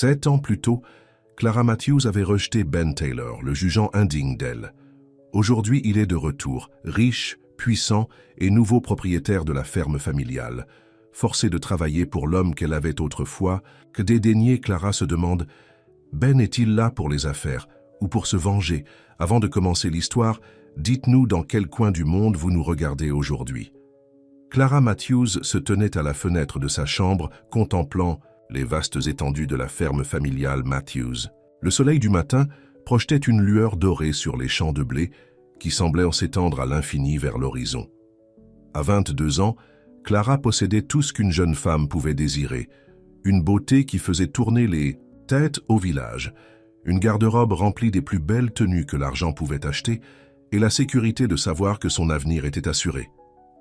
7 ans plus tôt, Clara Matthews avait rejeté Ben Taylor, le jugeant indigne d'elle. Aujourd'hui, il est de retour, riche, puissant et nouveau propriétaire de la ferme familiale. Forcé de travailler pour l'homme qu'elle avait autrefois, que dédaignée, Clara se demande « Ben est-il là pour les affaires ou pour se venger ?» Avant de commencer l'histoire, dites-nous dans quel coin du monde vous nous regardez aujourd'hui. Clara Matthews se tenait à la fenêtre de sa chambre, contemplant les vastes étendues de la ferme familiale Matthews. Le soleil du matin projetait une lueur dorée sur les champs de blé qui semblaient s'étendre à l'infini vers l'horizon. À 22 ans, Clara possédait tout ce qu'une jeune femme pouvait désirer, une beauté qui faisait tourner les têtes au village, une garde-robe remplie des plus belles tenues que l'argent pouvait acheter et la sécurité de savoir que son avenir était assuré.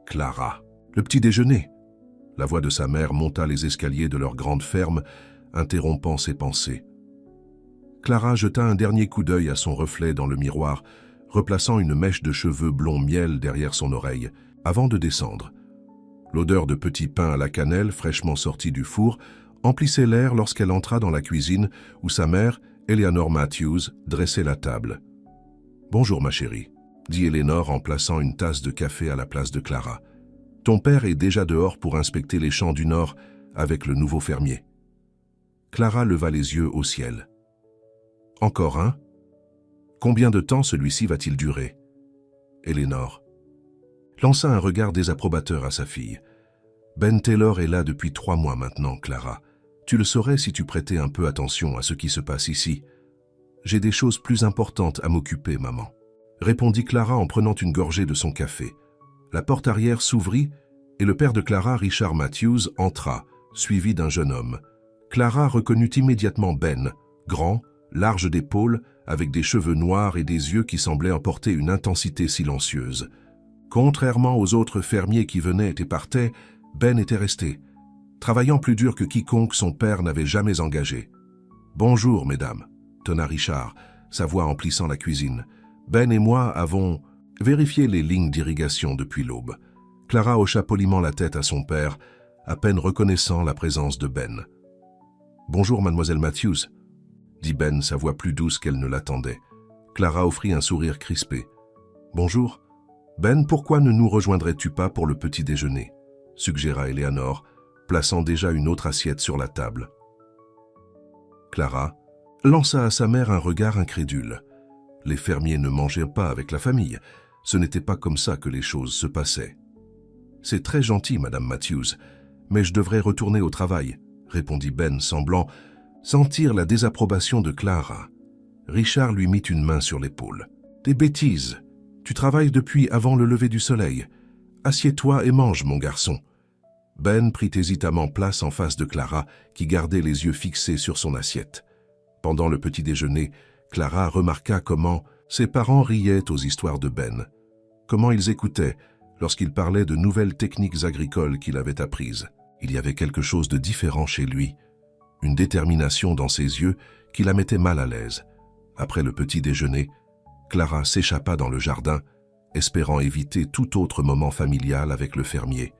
Clara. Le petit déjeuner. La voix de sa mère monta les escaliers de leur grande ferme, interrompant ses pensées. Clara jeta un dernier coup d'œil à son reflet dans le miroir, replaçant une mèche de cheveux blond miel derrière son oreille, avant de descendre. L'odeur de petit pain à la cannelle, fraîchement sorti du four, emplissait l'air lorsqu'elle entra dans la cuisine où sa mère, Eleanor Matthews, dressait la table. « Bonjour ma chérie », dit Eleanor en plaçant une tasse de café à la place de Clara. « Ton père est déjà dehors pour inspecter les champs du Nord avec le nouveau fermier. » Clara leva les yeux au ciel. « Encore un ? Combien de temps celui-ci va-t-il durer ?» Eleanor lança un regard désapprobateur à sa fille. « Ben Taylor est là depuis 3 mois maintenant, Clara. Tu le saurais si tu prêtais un peu attention à ce qui se passe ici. J'ai des choses plus importantes à m'occuper, maman. » Répondit Clara en prenant une gorgée de son café. La porte arrière s'ouvrit et le père de Clara, Richard Matthews, entra, suivi d'un jeune homme. Clara reconnut immédiatement Ben, grand, large d'épaules, avec des cheveux noirs et des yeux qui semblaient emporter une intensité silencieuse. Contrairement aux autres fermiers qui venaient et partaient, Ben était resté, travaillant plus dur que quiconque son père n'avait jamais engagé. « Bonjour, mesdames », tonna Richard, sa voix emplissant la cuisine. « Ben et moi avons vérifié les lignes d'irrigation depuis l'aube. » Clara hocha poliment la tête à son père, à peine reconnaissant la présence de Ben. « Bonjour, mademoiselle Matthews », dit Ben, sa voix plus douce qu'elle ne l'attendait. Clara offrit un sourire crispé. « Bonjour. Ben, pourquoi ne nous rejoindrais-tu pas pour le petit déjeuner ?» suggéra Eleanor, plaçant déjà une autre assiette sur la table. Clara lança à sa mère un regard incrédule. Les fermiers ne mangeaient pas avec la famille. Ce n'était pas comme ça que les choses se passaient. « C'est très gentil, madame Matthews, mais je devrais retourner au travail, » répondit Ben, semblant sentir la désapprobation de Clara. Richard lui mit une main sur l'épaule. « Des bêtises. Tu travailles depuis avant le lever du soleil. Assieds-toi et mange, mon garçon. » Ben prit hésitamment place en face de Clara, qui gardait les yeux fixés sur son assiette. Pendant le petit déjeuner, Clara remarqua comment ses parents riaient aux histoires de Ben, comment ils écoutaient lorsqu'il parlait de nouvelles techniques agricoles qu'il avait apprises. Il y avait quelque chose de différent chez lui, une détermination dans ses yeux qui la mettait mal à l'aise. Après le petit déjeuner, Clara s'échappa dans le jardin, espérant éviter tout autre moment familial avec le fermier.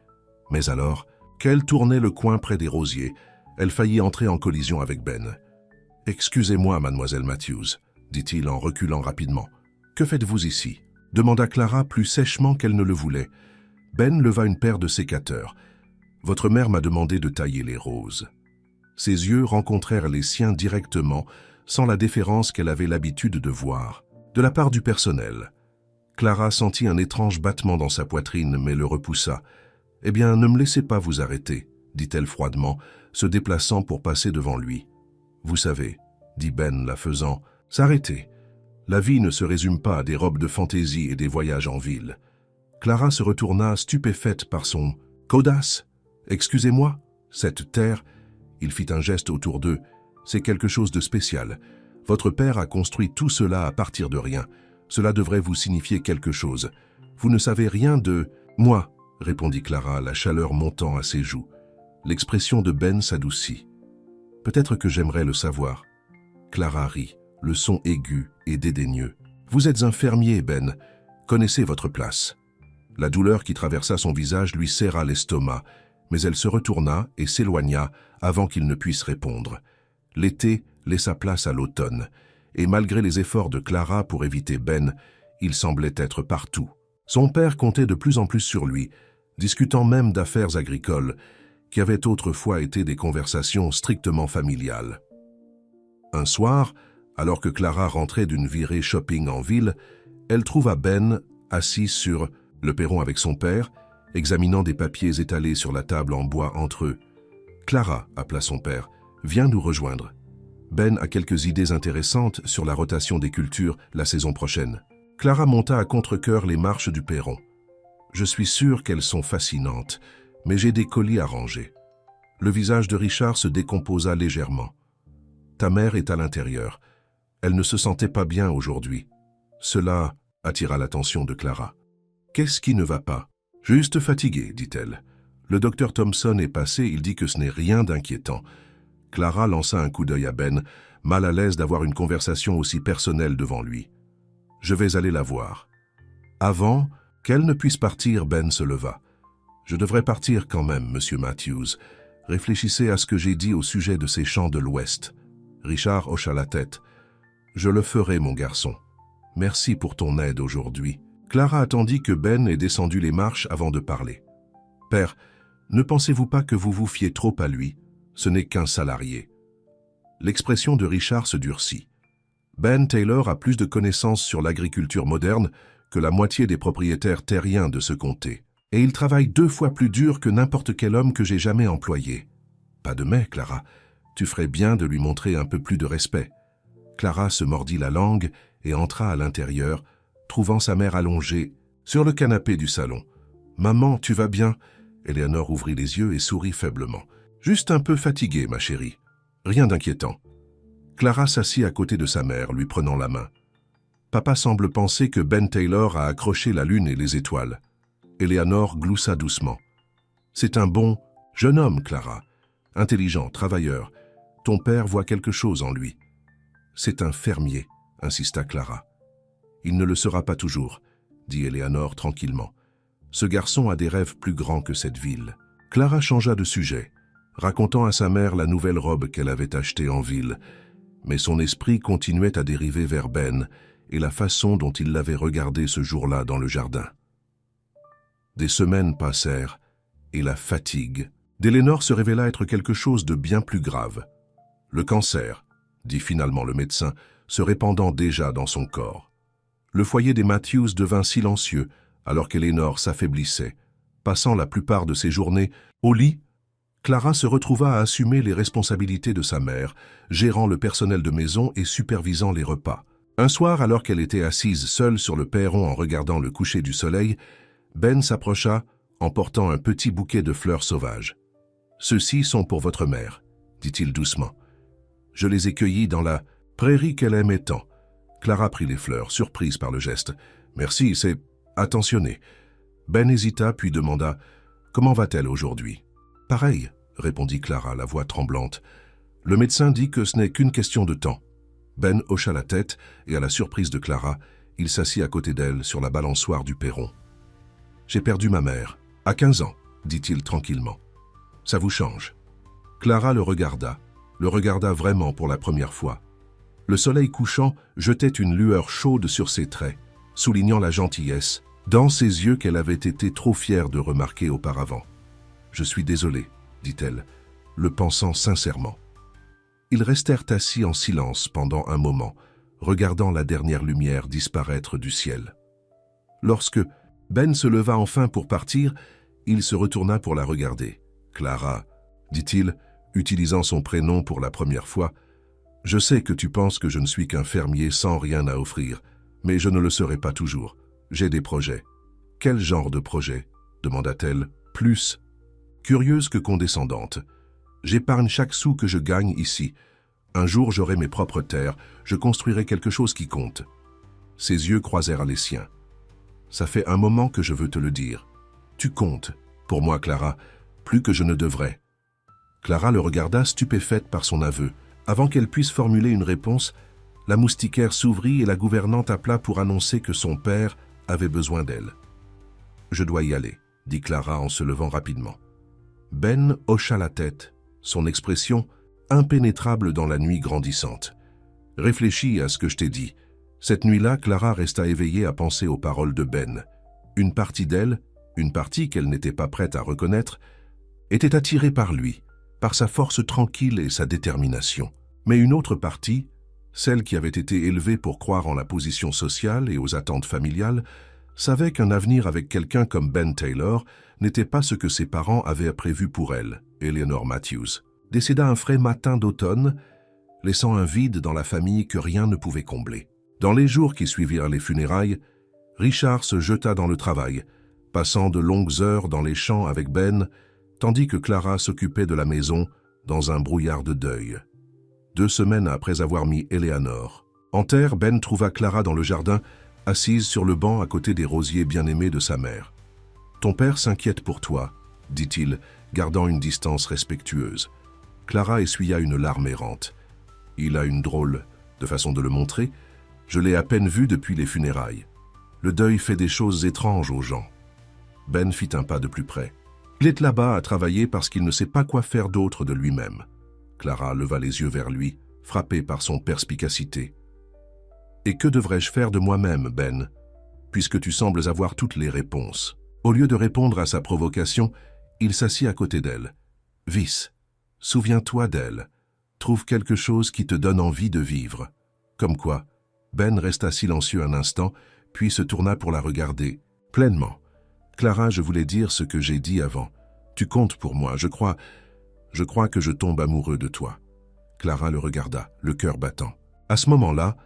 Mais alors, qu'elle tournait le coin près des rosiers, elle faillit entrer en collision avec Ben. « Excusez-moi, mademoiselle Matthews, » dit-il en reculant rapidement. « Que faites-vous ici ?» demanda Clara plus sèchement qu'elle ne le voulait. Ben leva une paire de sécateurs. « Votre mère m'a demandé de tailler les roses. » Ses yeux rencontrèrent les siens directement, sans la déférence qu'elle avait l'habitude de voir. De la part du personnel. Clara sentit un étrange battement dans sa poitrine, mais le repoussa. « Eh bien, ne me laissez pas vous arrêter, » dit-elle froidement, se déplaçant pour passer devant lui. « Vous savez, » dit Ben, la faisant, « s'arrêter. La vie ne se résume pas à des robes de fantaisie et des voyages en ville. » Clara se retourna, stupéfaite par son « Caudace ! Excusez-moi !» Cette terre, il fit un geste autour d'eux, « c'est quelque chose de spécial. Votre père a construit tout cela à partir de rien. Cela devrait vous signifier quelque chose. Vous ne savez rien de... »« Moi !» répondit Clara, la chaleur montant à ses joues. L'expression de Ben s'adoucit. « Peut-être que j'aimerais le savoir. » Clara rit, le son aigu et dédaigneux. « Vous êtes un fermier, Ben. Connaissez votre place. » La douleur qui traversa son visage lui serra l'estomac, mais elle se retourna et s'éloigna avant qu'il ne puisse répondre. L'été laissa place à l'automne, et malgré les efforts de Clara pour éviter Ben, il semblait être partout. Son père comptait de plus en plus sur lui, discutant même d'affaires agricoles, qui avaient autrefois été des conversations strictement familiales. Un soir, alors que Clara rentrait d'une virée shopping en ville, elle trouva Ben assis sur le perron avec son père, examinant des papiers étalés sur la table en bois entre eux. « Clara » appela son père, « viens nous rejoindre. Ben a quelques idées intéressantes sur la rotation des cultures la saison prochaine. » Clara monta à contre-cœur les marches du perron. « Je suis sûre qu'elles sont fascinantes, mais j'ai des colis à ranger. » Le visage de Richard se décomposa légèrement. « Ta mère est à l'intérieur. Elle ne se sentait pas bien aujourd'hui. » Cela attira l'attention de Clara. « Qu'est-ce qui ne va pas ?»« Juste fatiguée, dit-elle. Le docteur Thompson est passé, il dit que ce n'est rien d'inquiétant. » Clara lança un coup d'œil à Ben, mal à l'aise d'avoir une conversation aussi personnelle devant lui. « Je vais aller la voir. » Avant qu'elle ne puisse partir, Ben se leva. « Je devrais partir quand même, monsieur Matthews. Réfléchissez à ce que j'ai dit au sujet de ces champs de l'Ouest. » Richard hocha la tête. « Je le ferai, mon garçon. Merci pour ton aide aujourd'hui. » Clara attendit que Ben ait descendu les marches avant de parler. « Père, ne pensez-vous pas que vous vous fiez trop à lui? Ce n'est qu'un salarié. » L'expression de Richard se durcit. Ben Taylor a plus de connaissances sur l'agriculture moderne que la moitié des propriétaires terriens de ce comté. Et il travaille 2 fois plus dur que n'importe quel homme que j'ai jamais employé. Pas de mais, Clara. Tu ferais bien de lui montrer un peu plus de respect. Clara se mordit la langue et entra à l'intérieur, trouvant sa mère allongée sur le canapé du salon. « Maman, tu vas bien ?» Eleanor ouvrit les yeux et sourit faiblement. « Juste un peu fatiguée, ma chérie. Rien d'inquiétant. » Clara s'assit à côté de sa mère, lui prenant la main. « Papa semble penser que Ben Taylor a accroché la lune et les étoiles. » Eleanor gloussa doucement. « C'est un bon jeune homme, Clara. Intelligent, travailleur. Ton père voit quelque chose en lui. »« C'est un fermier, » insista Clara. « Il ne le sera pas toujours, » dit Eleanor tranquillement. « Ce garçon a des rêves plus grands que cette ville. » Clara changea de sujet, racontant à sa mère la nouvelle robe qu'elle avait achetée en ville, mais son esprit continuait à dériver vers Ben et la façon dont il l'avait regardé ce jour-là dans le jardin. Des semaines passèrent, et la fatigue d'Eleanor se révéla être quelque chose de bien plus grave. Le cancer, dit finalement le médecin, se répandant déjà dans son corps. Le foyer des Matthews devint silencieux alors qu'Eleanor s'affaiblissait. Passant la plupart de ses journées au lit, Clara se retrouva à assumer les responsabilités de sa mère, gérant le personnel de maison et supervisant les repas. Un soir, alors qu'elle était assise seule sur le perron en regardant le coucher du soleil, Ben s'approcha en portant un petit bouquet de fleurs sauvages. « Ceux-ci sont pour votre mère, » dit-il doucement. « Je les ai cueillis dans la prairie qu'elle aimait tant. » Clara prit les fleurs, surprise par le geste. « Merci, c'est attentionné. » Ben hésita puis demanda « Comment va-t-elle aujourd'hui ?»« Pareil, » répondit Clara, la voix tremblante. « Le médecin dit que ce n'est qu'une question de temps. » Ben hocha la tête et à la surprise de Clara, il s'assit à côté d'elle sur la balançoire du perron. « J'ai perdu ma mère, à 15 ans, » dit-il tranquillement. « Ça vous change ?» Clara le regarda vraiment pour la première fois. Le soleil couchant jetait une lueur chaude sur ses traits, soulignant la gentillesse dans ses yeux qu'elle avait été trop fière de remarquer auparavant. « Je suis désolée, » dit-elle, le pensant sincèrement. Ils restèrent assis en silence pendant un moment, regardant la dernière lumière disparaître du ciel. Lorsque Ben se leva enfin pour partir, il se retourna pour la regarder. « Clara, » dit-il, utilisant son prénom pour la première fois, « je sais que tu penses que je ne suis qu'un fermier sans rien à offrir, mais je ne le serai pas toujours. J'ai des projets. »« Quel genre de projet ?» demanda-t-elle, plus curieuse que condescendante. « J'épargne chaque sou que je gagne ici. Un jour, j'aurai mes propres terres, je construirai quelque chose qui compte. » Ses yeux croisèrent les siens. « Ça fait un moment que je veux te le dire. Tu comptes, pour moi, Clara, plus que je ne devrais. » Clara le regarda stupéfaite par son aveu. Avant qu'elle puisse formuler une réponse, la moustiquaire s'ouvrit et la gouvernante appela pour annoncer que son père avait besoin d'elle. « Je dois y aller, » dit Clara en se levant rapidement. Ben hocha la tête, son expression impénétrable dans la nuit grandissante. Réfléchis à ce que je t'ai dit. Cette nuit-là, Clara resta éveillée à penser aux paroles de Ben. Une partie d'elle, une partie qu'elle n'était pas prête à reconnaître, était attirée par lui, par sa force tranquille et sa détermination. Mais une autre partie, celle qui avait été élevée pour croire en la position sociale et aux attentes familiales, savait qu'un avenir avec quelqu'un comme Ben Taylor n'était pas ce que ses parents avaient prévu pour elle. Eleanor Matthews décéda un frais matin d'automne, laissant un vide dans la famille que rien ne pouvait combler. Dans les jours qui suivirent les funérailles, Richard se jeta dans le travail, passant de longues heures dans les champs avec Ben, tandis que Clara s'occupait de la maison dans un brouillard de deuil. 2 semaines après avoir mis Eleanor en terre, Ben trouva Clara dans le jardin, assise sur le banc à côté des rosiers bien-aimés de sa mère. « Ton père s'inquiète pour toi, » dit-il, gardant une distance respectueuse. Clara essuya une larme errante. « Il a une drôle de façon de le montrer. Je l'ai à peine vu depuis les funérailles. Le deuil fait des choses étranges aux gens. » Ben fit un pas de plus près. « Il est là-bas à travailler parce qu'il ne sait pas quoi faire d'autre de lui-même. » Clara leva les yeux vers lui, frappée par son perspicacité. « Et que devrais-je faire de moi-même, Ben, puisque tu sembles avoir toutes les réponses ?» Au lieu de répondre à sa provocation, il s'assit à côté d'elle. « Vis, souviens-toi d'elle. Trouve quelque chose qui te donne envie de vivre. » Comme quoi, Ben resta silencieux un instant, puis se tourna pour la regarder, pleinement. « Clara, je voulais dire ce que j'ai dit avant. Tu comptes pour moi, je crois que je tombe amoureux de toi. » Clara le regarda, le cœur battant. À ce moment-là,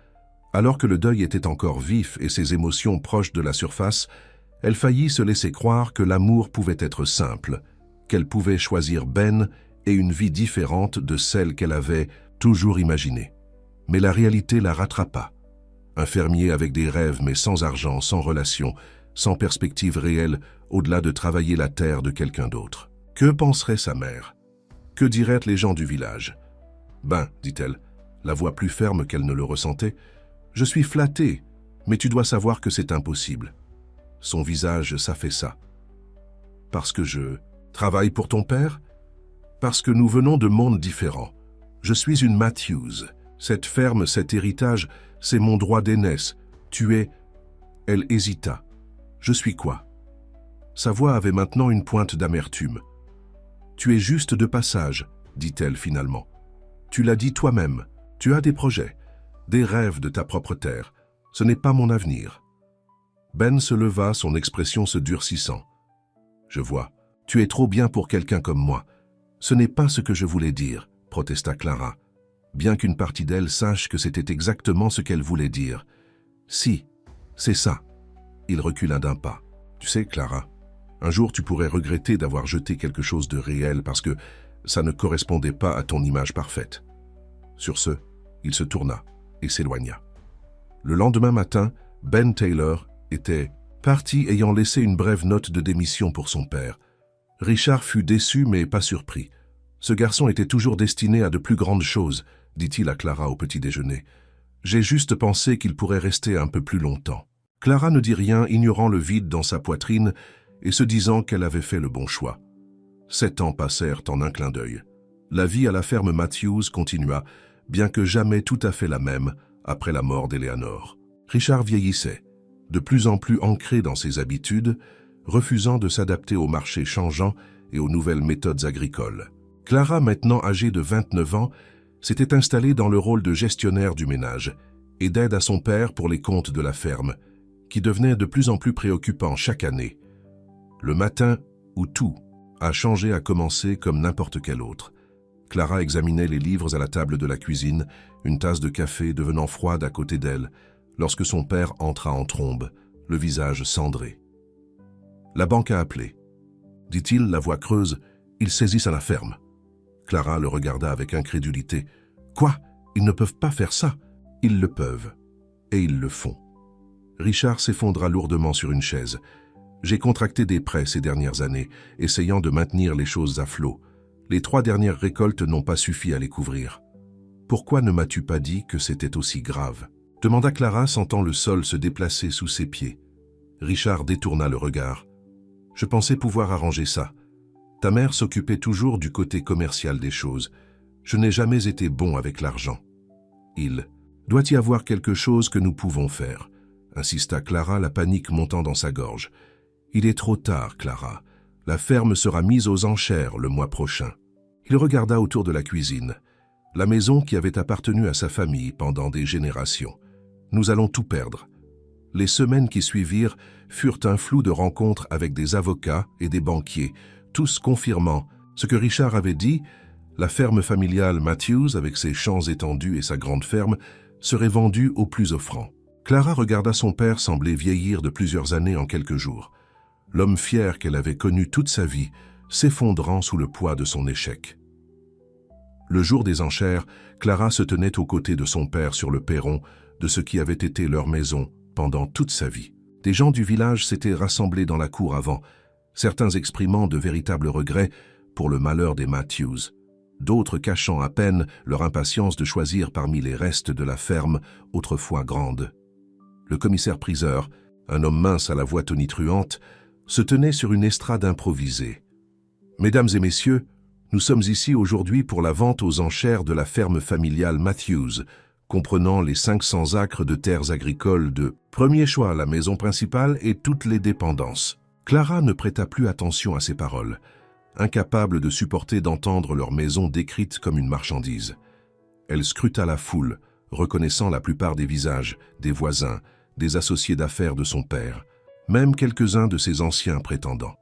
alors que le deuil était encore vif et ses émotions proches de la surface, elle faillit se laisser croire que l'amour pouvait être simple, qu'elle pouvait choisir Ben et une vie différente de celle qu'elle avait toujours imaginée. Mais la réalité la rattrapa. Un fermier avec des rêves mais sans argent, sans relation, sans perspective réelle au-delà de travailler la terre de quelqu'un d'autre. Que penserait sa mère? Que diraient les gens du village? « Ben, dit-elle, la voix plus ferme qu'elle ne le ressentait, « je suis flattée, mais tu dois savoir que c'est impossible. » Son visage s'affaissa. « Parce que je travaille pour ton père? Parce que nous venons de mondes différents. Je suis une Matthews. Cette ferme, cet héritage, c'est mon droit d'aînesse. Tu es... » Elle hésita. « Je suis quoi ?» Sa voix avait maintenant une pointe d'amertume. « Tu es juste de passage, » dit-elle finalement. « Tu l'as dit toi-même. Tu as des projets, des rêves de ta propre terre. Ce n'est pas mon avenir. » Ben se leva, son expression se durcissant. « Je vois. Tu es trop bien pour quelqu'un comme moi. Ce n'est pas ce que je voulais dire, » protesta Clara, bien qu'une partie d'elle sache que c'était exactement ce qu'elle voulait dire. « Si, c'est ça. » Il recula d'un pas. « Tu sais, Clara, un jour tu pourrais regretter d'avoir jeté quelque chose de réel parce que ça ne correspondait pas à ton image parfaite. » Sur ce, il se tourna et s'éloigna. Le lendemain matin, Ben Taylor était parti ayant laissé une brève note de démission pour son père. Richard fut déçu mais pas surpris. « Ce garçon était toujours destiné à de plus grandes choses, » dit-il à Clara au petit déjeuner. « J'ai juste pensé qu'il pourrait rester un peu plus longtemps. » Clara ne dit rien, ignorant le vide dans sa poitrine et se disant qu'elle avait fait le bon choix. 7 ans passèrent en un clin d'œil. La vie à la ferme Matthews continua, bien que jamais tout à fait la même après la mort d'Eleanor. Richard vieillissait, de plus en plus ancré dans ses habitudes, refusant de s'adapter au marché changeant et aux nouvelles méthodes agricoles. Clara, maintenant âgée de 29 ans, s'était installée dans le rôle de gestionnaire du ménage et d'aide à son père pour les comptes de la ferme, qui devenait de plus en plus préoccupant chaque année. Le matin où tout a changé a commencé comme n'importe quel autre. Clara examinait les livres à la table de la cuisine, une tasse de café devenant froide à côté d'elle, lorsque son père entra en trombe, le visage cendré. « La banque a appelé. » dit-il, la voix creuse. « Ils saisissent à la ferme. » Clara le regarda avec incrédulité. « Quoi? Ils ne peuvent pas faire ça !»« Ils le peuvent. Et ils le font. » Richard s'effondra lourdement sur une chaise. « J'ai contracté des prêts ces dernières années, essayant de maintenir les choses à flot. Les 3 dernières récoltes n'ont pas suffi à les couvrir. Pourquoi ne m'as-tu pas dit que c'était aussi grave ?» demanda Clara, sentant le sol se déplacer sous ses pieds. Richard détourna le regard. « Je pensais pouvoir arranger ça. Ta mère s'occupait toujours du côté commercial des choses. Je n'ai jamais été bon avec l'argent. Il doit y avoir quelque chose que nous pouvons faire, insista Clara, la panique montant dans sa gorge. Il est trop tard, Clara. La ferme sera mise aux enchères le mois prochain. Il regarda autour de la cuisine, la maison qui avait appartenu à sa famille pendant des générations. Nous allons tout perdre. Les semaines qui suivirent furent un flou de rencontres avec des avocats et des banquiers, tous confirmant ce que Richard avait dit. La ferme familiale Matthews, avec ses champs étendus et sa grande ferme, serait vendue au plus offrant. Clara regarda son père sembler vieillir de plusieurs années en quelques jours. L'homme fier qu'elle avait connu toute sa vie, s'effondrant sous le poids de son échec. Le jour des enchères, Clara se tenait aux côtés de son père sur le perron de ce qui avait été leur maison pendant toute sa vie. Des gens du village s'étaient rassemblés dans la cour avant, certains exprimant de véritables regrets pour le malheur des Matthews, d'autres cachant à peine leur impatience de choisir parmi les restes de la ferme autrefois grande. Le commissaire-priseur, un homme mince à la voix tonitruante, se tenait sur une estrade improvisée. « Mesdames et messieurs, nous sommes ici aujourd'hui pour la vente aux enchères de la ferme familiale Matthews, comprenant les 500 acres de terres agricoles de premier choix, la maison principale et toutes les dépendances. » Clara ne prêta plus attention à ces paroles, incapable de supporter d'entendre leur maison décrite comme une marchandise. Elle scruta la foule, reconnaissant la plupart des visages, des voisins, des associés d'affaires de son père, même quelques-uns de ses anciens prétendants.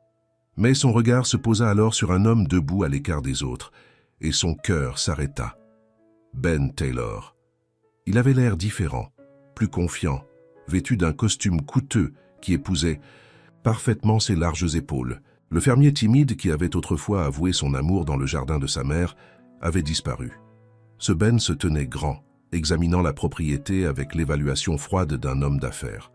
Mais son regard se posa alors sur un homme debout à l'écart des autres, et son cœur s'arrêta. Ben Taylor. Il avait l'air différent, plus confiant, vêtu d'un costume coûteux qui épousait parfaitement ses larges épaules. Le fermier timide qui avait autrefois avoué son amour dans le jardin de sa mère avait disparu. Ce Ben se tenait grand, examinant la propriété avec l'évaluation froide d'un homme d'affaires.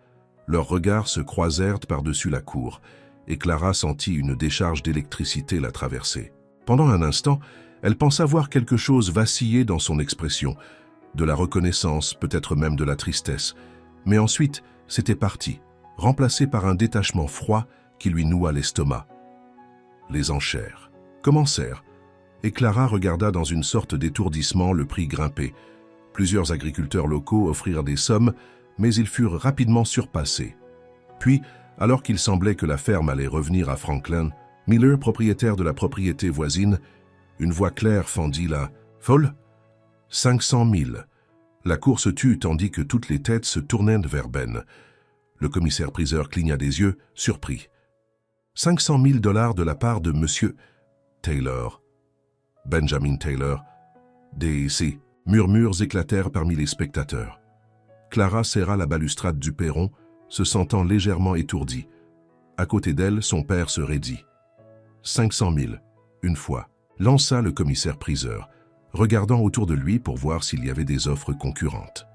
Leurs regards se croisèrent par-dessus la cour, et Clara sentit une décharge d'électricité la traverser. Pendant un instant, elle pensa voir quelque chose vaciller dans son expression, de la reconnaissance, peut-être même de la tristesse, mais ensuite, c'était parti, remplacé par un détachement froid qui lui noua l'estomac. Les enchères commencèrent, et Clara regarda dans une sorte d'étourdissement le prix grimper. Plusieurs agriculteurs locaux offrirent des sommes, mais ils furent rapidement surpassés. Puis, alors qu'il semblait que la ferme allait revenir à Franklin, Miller, propriétaire de la propriété voisine, une voix claire fendit la « Folle » 500 000. La cour se tut tandis que toutes les têtes se tournèrent vers Ben. Le commissaire-priseur cligna des yeux, surpris. 500 000 $ de la part de Monsieur Taylor. Benjamin Taylor. Des murmures éclatèrent parmi les spectateurs. Clara serra la balustrade du perron, se sentant légèrement étourdie. À côté d'elle, son père se raidit. 500 000, une fois, lança le commissaire-priseur, regardant autour de lui pour voir s'il y avait des offres concurrentes.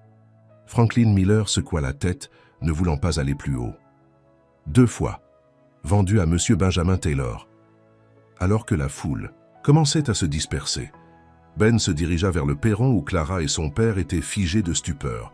Franklin Miller secoua la tête, ne voulant pas aller plus haut. 2 fois, vendu à Monsieur Benjamin Taylor. Alors que la foule commençait à se disperser, Ben se dirigea vers le perron où Clara et son père étaient figés de stupeur.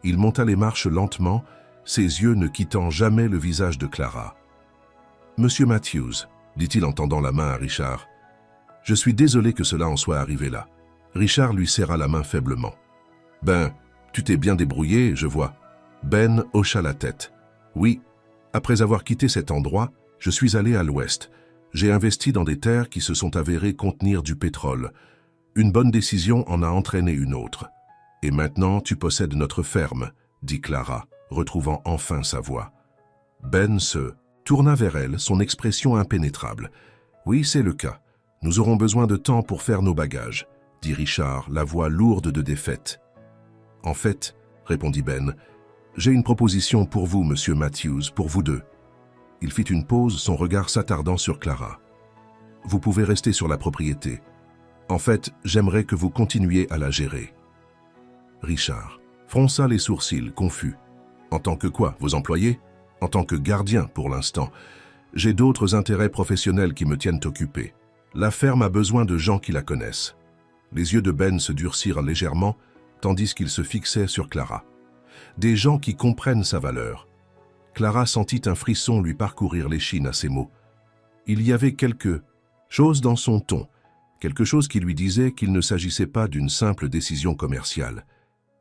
Il monta les marches lentement, ses yeux ne quittant jamais le visage de Clara. « Monsieur Matthews, dit-il en tendant la main à Richard, « je suis désolé que cela en soit arrivé là. » Richard lui serra la main faiblement. « Ben, tu t'es bien débrouillé, je vois. » Ben hocha la tête. « Oui, après avoir quitté cet endroit, je suis allé à l'ouest. J'ai investi dans des terres qui se sont avérées contenir du pétrole. Une bonne décision en a entraîné une autre. Et maintenant, tu possèdes notre ferme, dit Clara, retrouvant enfin sa voix. Ben se tourna vers elle, son expression impénétrable. Oui, c'est le cas. Nous aurons besoin de temps pour faire nos bagages, dit Richard, la voix lourde de défaite. En fait, répondit Ben, j'ai une proposition pour vous, monsieur Matthews, pour vous deux. Il fit une pause, son regard s'attardant sur Clara. Vous pouvez rester sur la propriété. En fait, j'aimerais que vous continuiez à la gérer. Richard fronça les sourcils, confus. En tant que quoi, vos employés? En tant que gardien, pour l'instant. J'ai d'autres intérêts professionnels qui me tiennent occupé. La ferme a besoin de gens qui la connaissent. Les yeux de Ben se durcirent légèrement, tandis qu'il se fixait sur Clara. Des gens qui comprennent sa valeur. Clara sentit un frisson lui parcourir l'échine à ces mots. Il y avait quelque chose dans son ton Quelque chose qui lui disait qu'il ne s'agissait pas d'une simple décision commerciale.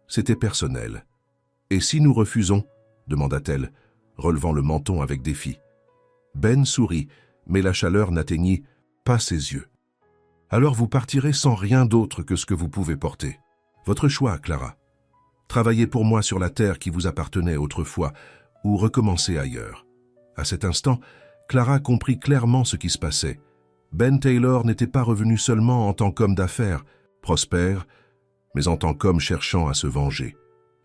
C'était personnel. « Et si nous refusons ?» demanda-t-elle, relevant le menton avec défi. Ben sourit, mais la chaleur n'atteignit pas ses yeux. « Alors vous partirez sans rien d'autre que ce que vous pouvez porter. Votre choix, Clara. Travaillez pour moi sur la terre qui vous appartenait autrefois, ou recommencez ailleurs. » À cet instant, Clara comprit clairement ce qui se passait. Ben Taylor n'était pas revenu seulement en tant qu'homme d'affaires, prospère, mais en tant qu'homme cherchant à se venger.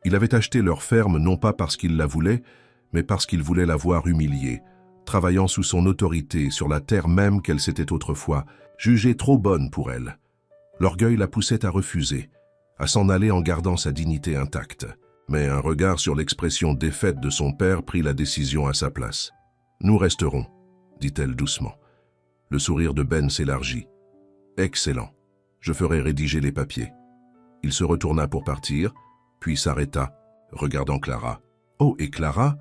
Il avait acheté leur ferme non pas parce qu'il la voulait, mais parce qu'il voulait la voir humiliée, travaillant sous son autorité sur la terre même qu'elle s'était autrefois, jugée trop bonne pour elle. L'orgueil la poussait à refuser, à s'en aller en gardant sa dignité intacte. Mais un regard sur l'expression défaite de son père prit la décision à sa place. « Nous resterons », dit-elle doucement. Le sourire de Ben s'élargit. « Excellent. Je ferai rédiger les papiers. » Il se retourna pour partir, puis s'arrêta, regardant Clara. « Oh, et Clara,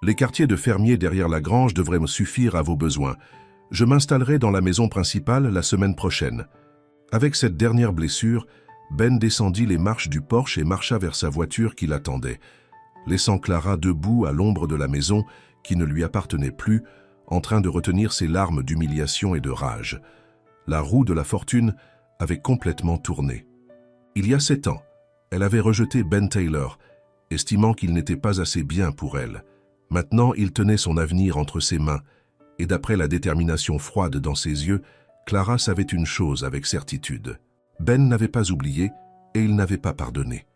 les quartiers de fermiers derrière la grange devraient me suffire à vos besoins. Je m'installerai dans la maison principale la semaine prochaine. » Avec cette dernière blessure, Ben descendit les marches du porche et marcha vers sa voiture qui l'attendait, laissant Clara debout à l'ombre de la maison qui ne lui appartenait plus, en train de retenir ses larmes d'humiliation et de rage. La roue de la fortune avait complètement tourné. Il y a 7 ans, elle avait rejeté Ben Taylor, estimant qu'il n'était pas assez bien pour elle. Maintenant, il tenait son avenir entre ses mains, et d'après la détermination froide dans ses yeux, Clara savait une chose avec certitude. Ben n'avait pas oublié et il n'avait pas pardonné.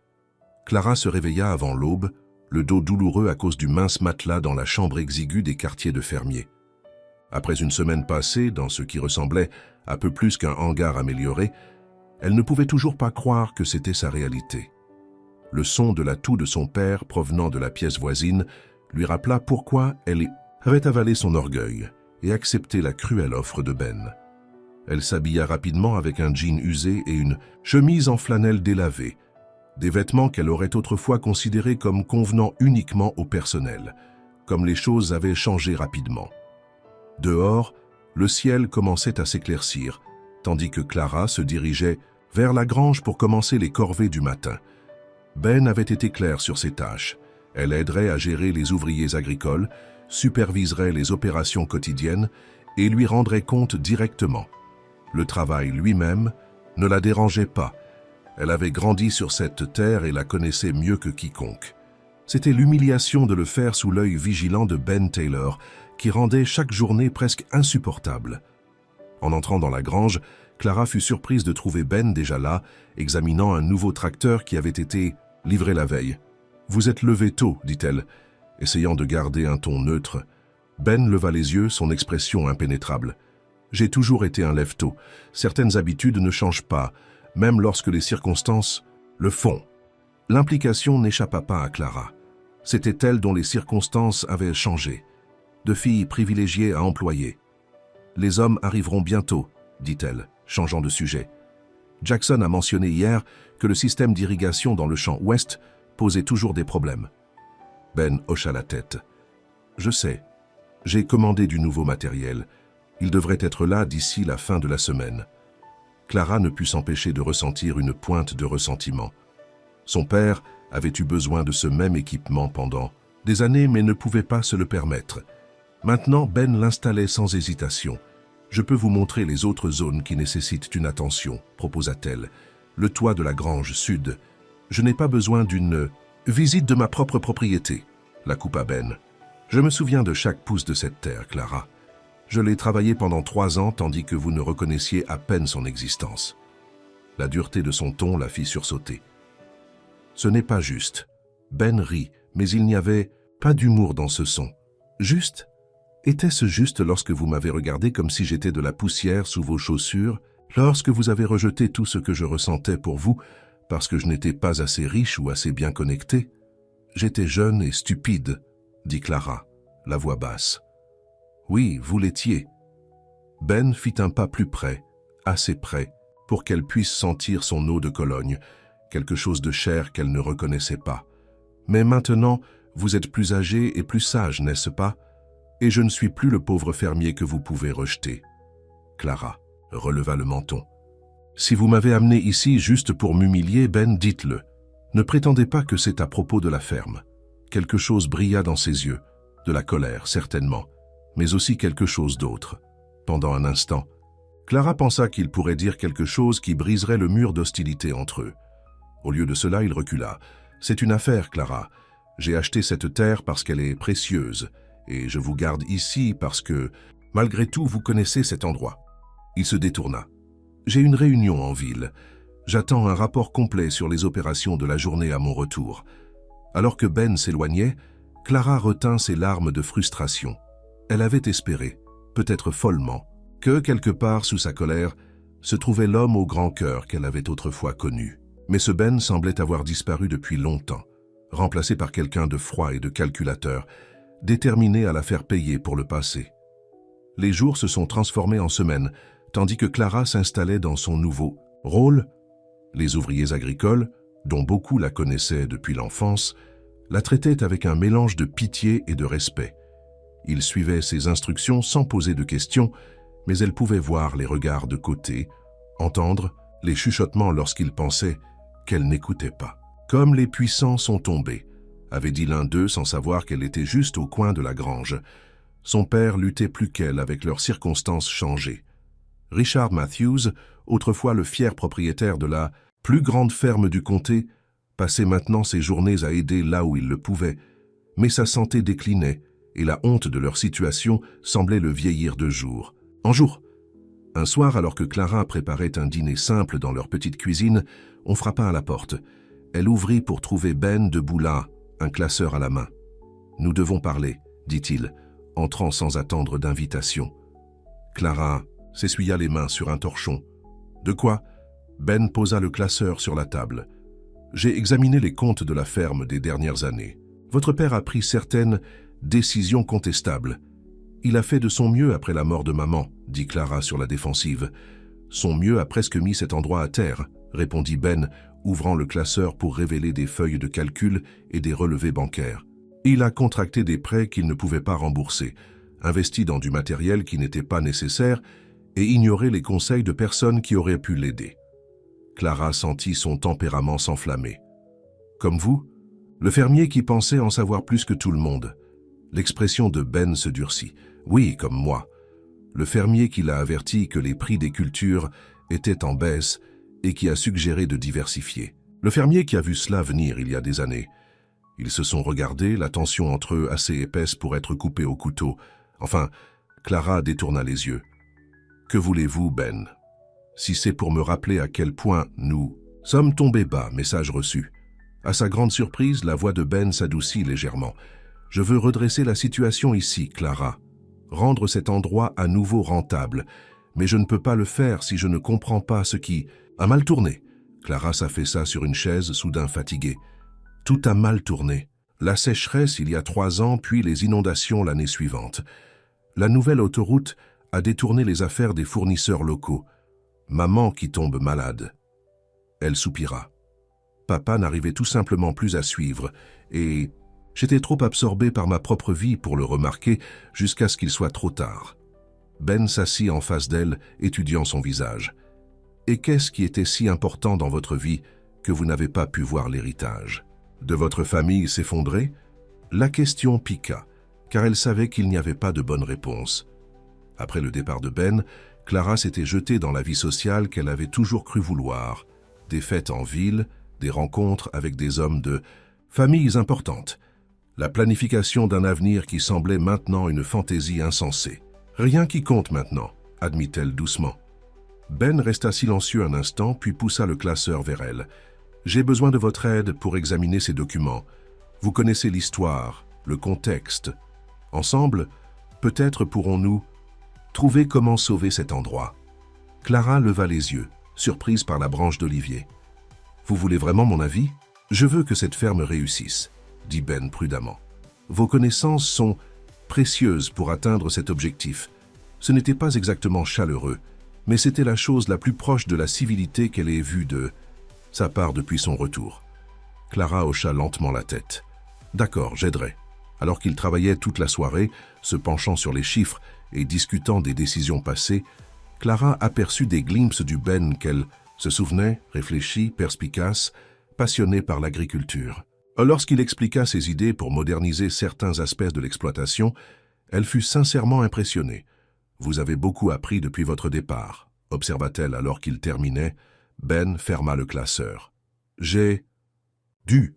Clara se réveilla avant l'aube, le dos douloureux à cause du mince matelas dans la chambre exiguë des quartiers de fermiers. Après une semaine passée dans ce qui ressemblait à peu plus qu'un hangar amélioré, elle ne pouvait toujours pas croire que c'était sa réalité. Le son de la toux de son père provenant de la pièce voisine lui rappela pourquoi elle avait avalé son orgueil et accepté la cruelle offre de Ben. Elle s'habilla rapidement avec un jean usé et une chemise en flanelle délavée, des vêtements qu'elle aurait autrefois considérés comme convenant uniquement au personnel, comme les choses avaient changé rapidement. Dehors, le ciel commençait à s'éclaircir, tandis que Clara se dirigeait vers la grange pour commencer les corvées du matin. Ben avait été clair sur ses tâches. Elle aiderait à gérer les ouvriers agricoles, superviserait les opérations quotidiennes et lui rendrait compte directement. Le travail lui-même ne la dérangeait pas. Elle avait grandi sur cette terre et la connaissait mieux que quiconque. C'était l'humiliation de le faire sous l'œil vigilant de Ben Taylor qui rendait chaque journée presque insupportable. En entrant dans la grange, Clara fut surprise de trouver Ben déjà là, examinant un nouveau tracteur qui avait été livré la veille. « Vous êtes levé tôt », dit-elle, essayant de garder un ton neutre. Ben leva les yeux, son expression impénétrable. « J'ai toujours été un lève-tôt. Certaines habitudes ne changent pas, même lorsque les circonstances le font. » L'implication n'échappa pas à Clara. C'était elle dont les circonstances avaient changé. De fille privilégiée à employer. « Les hommes arriveront bientôt », dit-elle, changeant de sujet. Jackson a mentionné hier que le système d'irrigation dans le champ ouest posait toujours des problèmes. Ben hocha la tête. « Je sais. J'ai commandé du nouveau matériel. Il devrait être là d'ici la fin de la semaine. » Clara ne put s'empêcher de ressentir une pointe de ressentiment. Son père avait eu besoin de ce même équipement pendant des années, mais ne pouvait pas se le permettre. Maintenant, Ben l'installait sans hésitation. « Je peux vous montrer les autres zones qui nécessitent une attention, » proposa-t-elle. « Le toit de la grange sud. Je n'ai pas besoin d'une visite de ma propre propriété, » la coupa Ben. « Je me souviens de chaque pouce de cette terre, Clara. Je l'ai travaillé pendant 3 ans, tandis que vous ne reconnaissiez à peine son existence. » La dureté de son ton la fit sursauter. « Ce n'est pas juste. » Ben rit, mais il n'y avait pas d'humour dans ce son. « Juste ? Était-ce juste lorsque vous m'avez regardé comme si j'étais de la poussière sous vos chaussures, lorsque vous avez rejeté tout ce que je ressentais pour vous, parce que je n'étais pas assez riche ou assez bien connecté? J'étais jeune et stupide, » dit Clara, la voix basse. « Oui, vous l'étiez. » Ben fit un pas plus près, assez près, pour qu'elle puisse sentir son eau de Cologne, quelque chose de cher qu'elle ne reconnaissait pas. « Mais maintenant, vous êtes plus âgé et plus sage, n'est-ce pas? Et je ne suis plus le pauvre fermier que vous pouvez rejeter. » Clara releva le menton. Si vous m'avez amené ici juste pour m'humilier, Ben, dites-le. Ne prétendez pas que c'est à propos de la ferme. Quelque chose brilla dans ses yeux, de la colère, certainement, mais aussi quelque chose d'autre. Pendant un instant, Clara pensa qu'il pourrait dire quelque chose qui briserait le mur d'hostilité entre eux. Au lieu de cela, il recula. « C'est une affaire, Clara. J'ai acheté cette terre parce qu'elle est précieuse, et je vous garde ici parce que, malgré tout, vous connaissez cet endroit. » Il se détourna. « J'ai une réunion en ville. J'attends un rapport complet sur les opérations de la journée à mon retour. » Alors que Ben s'éloignait, Clara retint ses larmes de frustration. Elle avait espéré, peut-être follement, que quelque part sous sa colère se trouvait l'homme au grand cœur qu'elle avait autrefois connu. Mais ce Ben semblait avoir disparu depuis longtemps, remplacé par quelqu'un de froid et de calculateur, déterminé à la faire payer pour le passé. Les jours se sont transformés en semaines, tandis que Clara s'installait dans son nouveau rôle. Les ouvriers agricoles, dont beaucoup la connaissaient depuis l'enfance, la traitaient avec un mélange de pitié et de respect. Ils suivaient ses instructions sans poser de questions, mais elle pouvait voir les regards de côté, entendre les chuchotements lorsqu'ils pensaient qu'elle n'écoutait pas. « Comme les puissants sont tombés », avait dit l'un d'eux sans savoir qu'elle était juste au coin de la grange. Son père luttait plus qu'elle avec leurs circonstances changées. Richard Matthews, autrefois le fier propriétaire de la plus grande ferme du comté, passait maintenant ses journées à aider là où il le pouvait, mais sa santé déclinait et la honte de leur situation semblait le vieillir de jour en jour. Un soir, alors que Clara préparait un dîner simple dans leur petite cuisine, on frappa à la porte. Elle ouvrit pour trouver Ben debout là, un classeur à la main. « Nous devons parler », dit-il, entrant sans attendre d'invitation. Clara s'essuya les mains sur un torchon. « De quoi ?» Ben posa le classeur sur la table. « J'ai examiné les comptes de la ferme des dernières années. Votre père a pris certaines décisions contestables. Il a fait de son mieux après la mort de maman, dit Clara sur la défensive. Son mieux a presque mis cet endroit à terre, répondit Ben, ouvrant le classeur pour révéler des feuilles de calcul et des relevés bancaires. Il a contracté des prêts qu'il ne pouvait pas rembourser, investi dans du matériel qui n'était pas nécessaire et ignoré les conseils de personnes qui auraient pu l'aider. Clara sentit son tempérament s'enflammer. Comme vous, le fermier qui pensait en savoir plus que tout le monde. L'expression de Ben se durcit. Oui, comme moi. Le fermier qui l'a averti que les prix des cultures étaient en baisse et qui a suggéré de diversifier. Le fermier qui a vu cela venir il y a des années. Ils se sont regardés, la tension entre eux assez épaisse pour être coupée au couteau. Enfin, Clara détourna les yeux. « Que voulez-vous, Ben ? Si c'est pour me rappeler à quel point nous sommes tombés bas, message reçu. » À sa grande surprise, la voix de Ben s'adoucit légèrement. « Je veux redresser la situation ici, Clara. Rendre cet endroit à nouveau rentable. Mais je ne peux pas le faire si je ne comprends pas ce qui a mal tourné. » Clara s'affaissa sur une chaise, soudain fatiguée. « Tout a mal tourné. La sécheresse il y a 3 ans, puis les inondations l'année suivante. La nouvelle autoroute a détourné les affaires des fournisseurs locaux. Maman qui tombe malade. » Elle soupira. Papa n'arrivait tout simplement plus à suivre, et j'étais trop absorbé par ma propre vie pour le remarquer jusqu'à ce qu'il soit trop tard. Ben s'assit en face d'elle, étudiant son visage. « Et qu'est-ce qui était si important dans votre vie que vous n'avez pas pu voir l'héritage ? De votre famille s'effondrer ?» La question piqua, car elle savait qu'il n'y avait pas de bonne réponse. Après le départ de Ben, Clara s'était jetée dans la vie sociale qu'elle avait toujours cru vouloir. Des fêtes en ville, des rencontres avec des hommes de familles importantes. La planification d'un avenir qui semblait maintenant une fantaisie insensée. « Rien qui compte maintenant », admit-elle doucement. Ben resta silencieux un instant, puis poussa le classeur vers elle. « J'ai besoin de votre aide pour examiner ces documents. Vous connaissez l'histoire, le contexte. Ensemble, peut-être pourrons-nous trouver comment sauver cet endroit. » Clara leva les yeux, surprise par la branche d'olivier. « Vous voulez vraiment mon avis ? Je veux que cette ferme réussisse, » dit Ben prudemment. « Vos connaissances sont précieuses pour atteindre cet objectif. Ce n'était pas exactement chaleureux, mais c'était la chose la plus proche de la civilité qu'elle ait vue de sa part depuis son retour. » Clara hocha lentement la tête. « D'accord, j'aiderai. » Alors qu'il travaillait toute la soirée, se penchant sur les chiffres et discutant des décisions passées, Clara aperçut des glimpses du Ben qu'elle se souvenait, réfléchi, perspicace, passionné par l'agriculture. Lorsqu'il expliqua ses idées pour moderniser certains aspects de l'exploitation, elle fut sincèrement impressionnée. « Vous avez beaucoup appris depuis votre départ », observa-t-elle alors qu'il terminait. Ben ferma le classeur. « J'ai dû.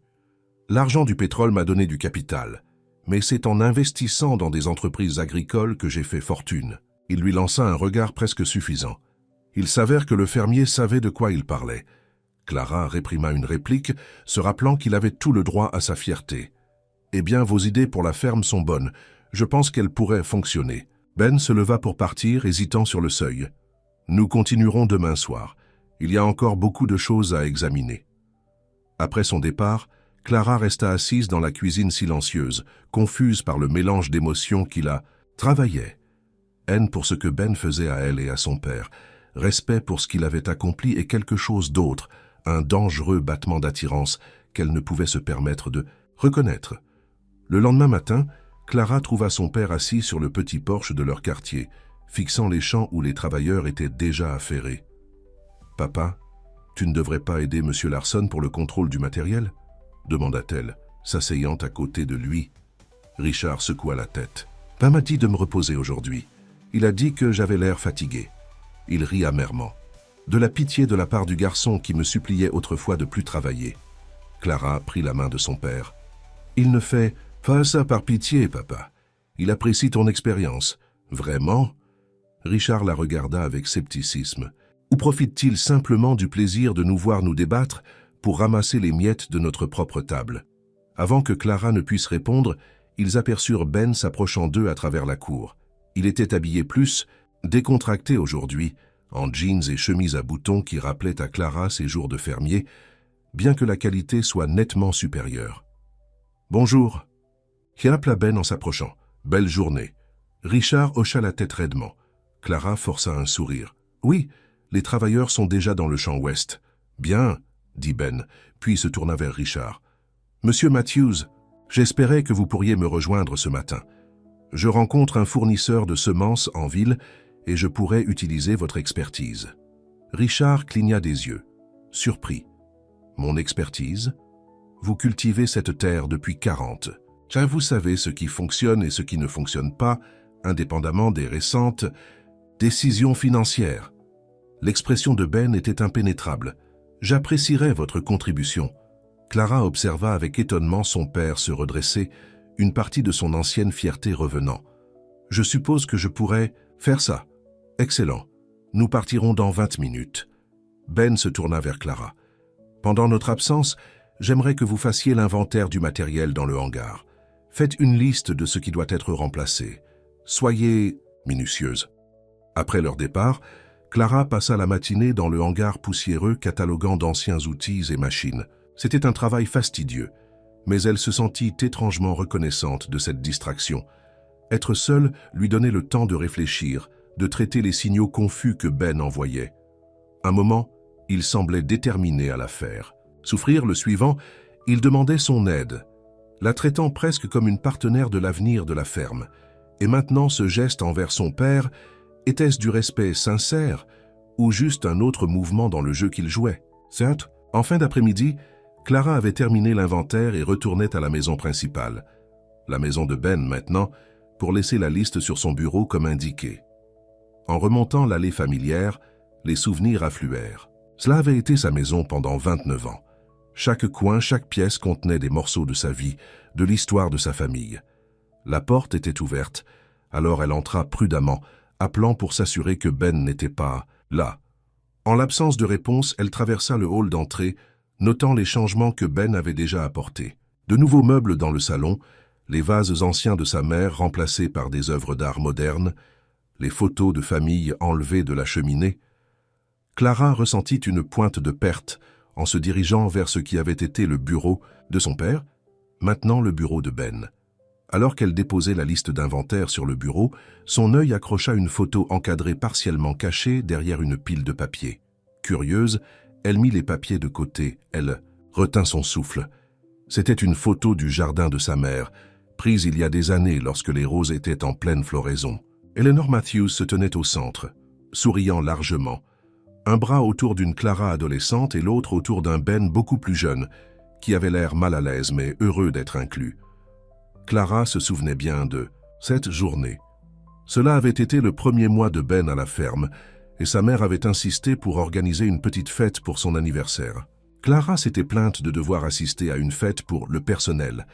L'argent du pétrole m'a donné du capital, mais c'est en investissant dans des entreprises agricoles que j'ai fait fortune. » Il lui lança un regard presque suffisant. Il s'avère que le fermier savait de quoi il parlait. Clara réprima une réplique, se rappelant qu'il avait tout le droit à sa fierté. « Eh bien, vos idées pour la ferme sont bonnes. Je pense qu'elles pourraient fonctionner. » Ben se leva pour partir, hésitant sur le seuil. « Nous continuerons demain soir. Il y a encore beaucoup de choses à examiner. » Après son départ, Clara resta assise dans la cuisine silencieuse, confuse par le mélange d'émotions qui la travaillait. Haine pour ce que Ben faisait à elle et à son père, respect pour ce qu'il avait accompli et quelque chose d'autre, un dangereux battement d'attirance qu'elle ne pouvait se permettre de reconnaître. Le lendemain matin, Clara trouva son père assis sur le petit porche de leur quartier, fixant les champs où les travailleurs étaient déjà affairés. « Papa, tu ne devrais pas aider M. Larson pour le contrôle du matériel ?» demanda-t-elle, s'asseyant à côté de lui. Richard secoua la tête. « Ben m'a dit de me reposer aujourd'hui. Il a dit que j'avais l'air fatigué. » Il rit amèrement. De la pitié de la part du garçon qui me suppliait autrefois de plus travailler. Clara prit la main de son père. « Il ne fait pas ça par pitié, papa. Il apprécie ton expérience. Vraiment ?» Richard la regarda avec scepticisme. « Ou profite-t-il simplement du plaisir de nous voir nous débattre pour ramasser les miettes de notre propre table ?» Avant que Clara ne puisse répondre, ils aperçurent Ben s'approchant d'eux à travers la cour. Il était habillé plus décontracté aujourd'hui, en jeans et chemise à boutons qui rappelaient à Clara ses jours de fermier, bien que la qualité soit nettement supérieure. « Bonjour !» appela Ben en s'approchant. « Belle journée !» Richard hocha la tête raidement. Clara força un sourire. « Oui, les travailleurs sont déjà dans le champ ouest. »« Bien !» dit Ben, puis se tourna vers Richard. « Monsieur Matthews, j'espérais que vous pourriez me rejoindre ce matin. Je rencontre un fournisseur de semences en ville et je pourrais utiliser votre expertise. » Richard cligna des yeux, surpris. « Mon expertise ? Vous cultivez cette terre depuis 40. Car vous savez ce qui fonctionne et ce qui ne fonctionne pas, indépendamment des récentes décisions financières. » L'expression de Ben était impénétrable. « J'apprécierais votre contribution. » Clara observa avec étonnement son père se redresser, une partie de son ancienne fierté revenant. « Je suppose que je pourrais faire ça. Excellent. Nous partirons dans 20 minutes. » Ben se tourna vers Clara. « Pendant notre absence, j'aimerais que vous fassiez l'inventaire du matériel dans le hangar. Faites une liste de ce qui doit être remplacé. Soyez minutieuse. » Après leur départ, Clara passa la matinée dans le hangar poussiéreux cataloguant d'anciens outils et machines. C'était un travail fastidieux, mais elle se sentit étrangement reconnaissante de cette distraction. Être seule lui donnait le temps de réfléchir, de traiter les signaux confus que Ben envoyait. Un moment, il semblait déterminé à la faire. Souffrir le suivant, il demandait son aide, la traitant presque comme une partenaire de l'avenir de la ferme. Et maintenant, ce geste envers son père, était-ce du respect sincère ou juste un autre mouvement dans le jeu qu'il jouait? Certes, en fin d'après-midi, Clara avait terminé l'inventaire et retournait à la maison principale. La maison de Ben maintenant, pour laisser la liste sur son bureau comme indiqué. En remontant l'allée familière, les souvenirs affluèrent. Cela avait été sa maison pendant 29 ans. Chaque coin, chaque pièce contenait des morceaux de sa vie, de l'histoire de sa famille. La porte était ouverte, alors elle entra prudemment, appelant pour s'assurer que Ben n'était pas là. En l'absence de réponse, elle traversa le hall d'entrée, notant les changements que Ben avait déjà apportés. De nouveaux meubles dans le salon, les vases anciens de sa mère remplacés par des œuvres d'art modernes, les photos de famille enlevées de la cheminée. Clara ressentit une pointe de perte en se dirigeant vers ce qui avait été le bureau de son père, maintenant le bureau de Ben. Alors qu'elle déposait la liste d'inventaire sur le bureau, son œil accrocha une photo encadrée partiellement cachée derrière une pile de papier. Curieuse, elle mit les papiers de côté, elle retint son souffle. C'était une photo du jardin de sa mère, prise il y a des années lorsque les roses étaient en pleine floraison. Eleanor Matthews se tenait au centre, souriant largement. Un bras autour d'une Clara adolescente et l'autre autour d'un Ben beaucoup plus jeune, qui avait l'air mal à l'aise mais heureux d'être inclus. Clara se souvenait bien de cette journée. Cela avait été le premier mois de Ben à la ferme, et sa mère avait insisté pour organiser une petite fête pour son anniversaire. Clara s'était plainte de devoir assister à une fête pour le personnel,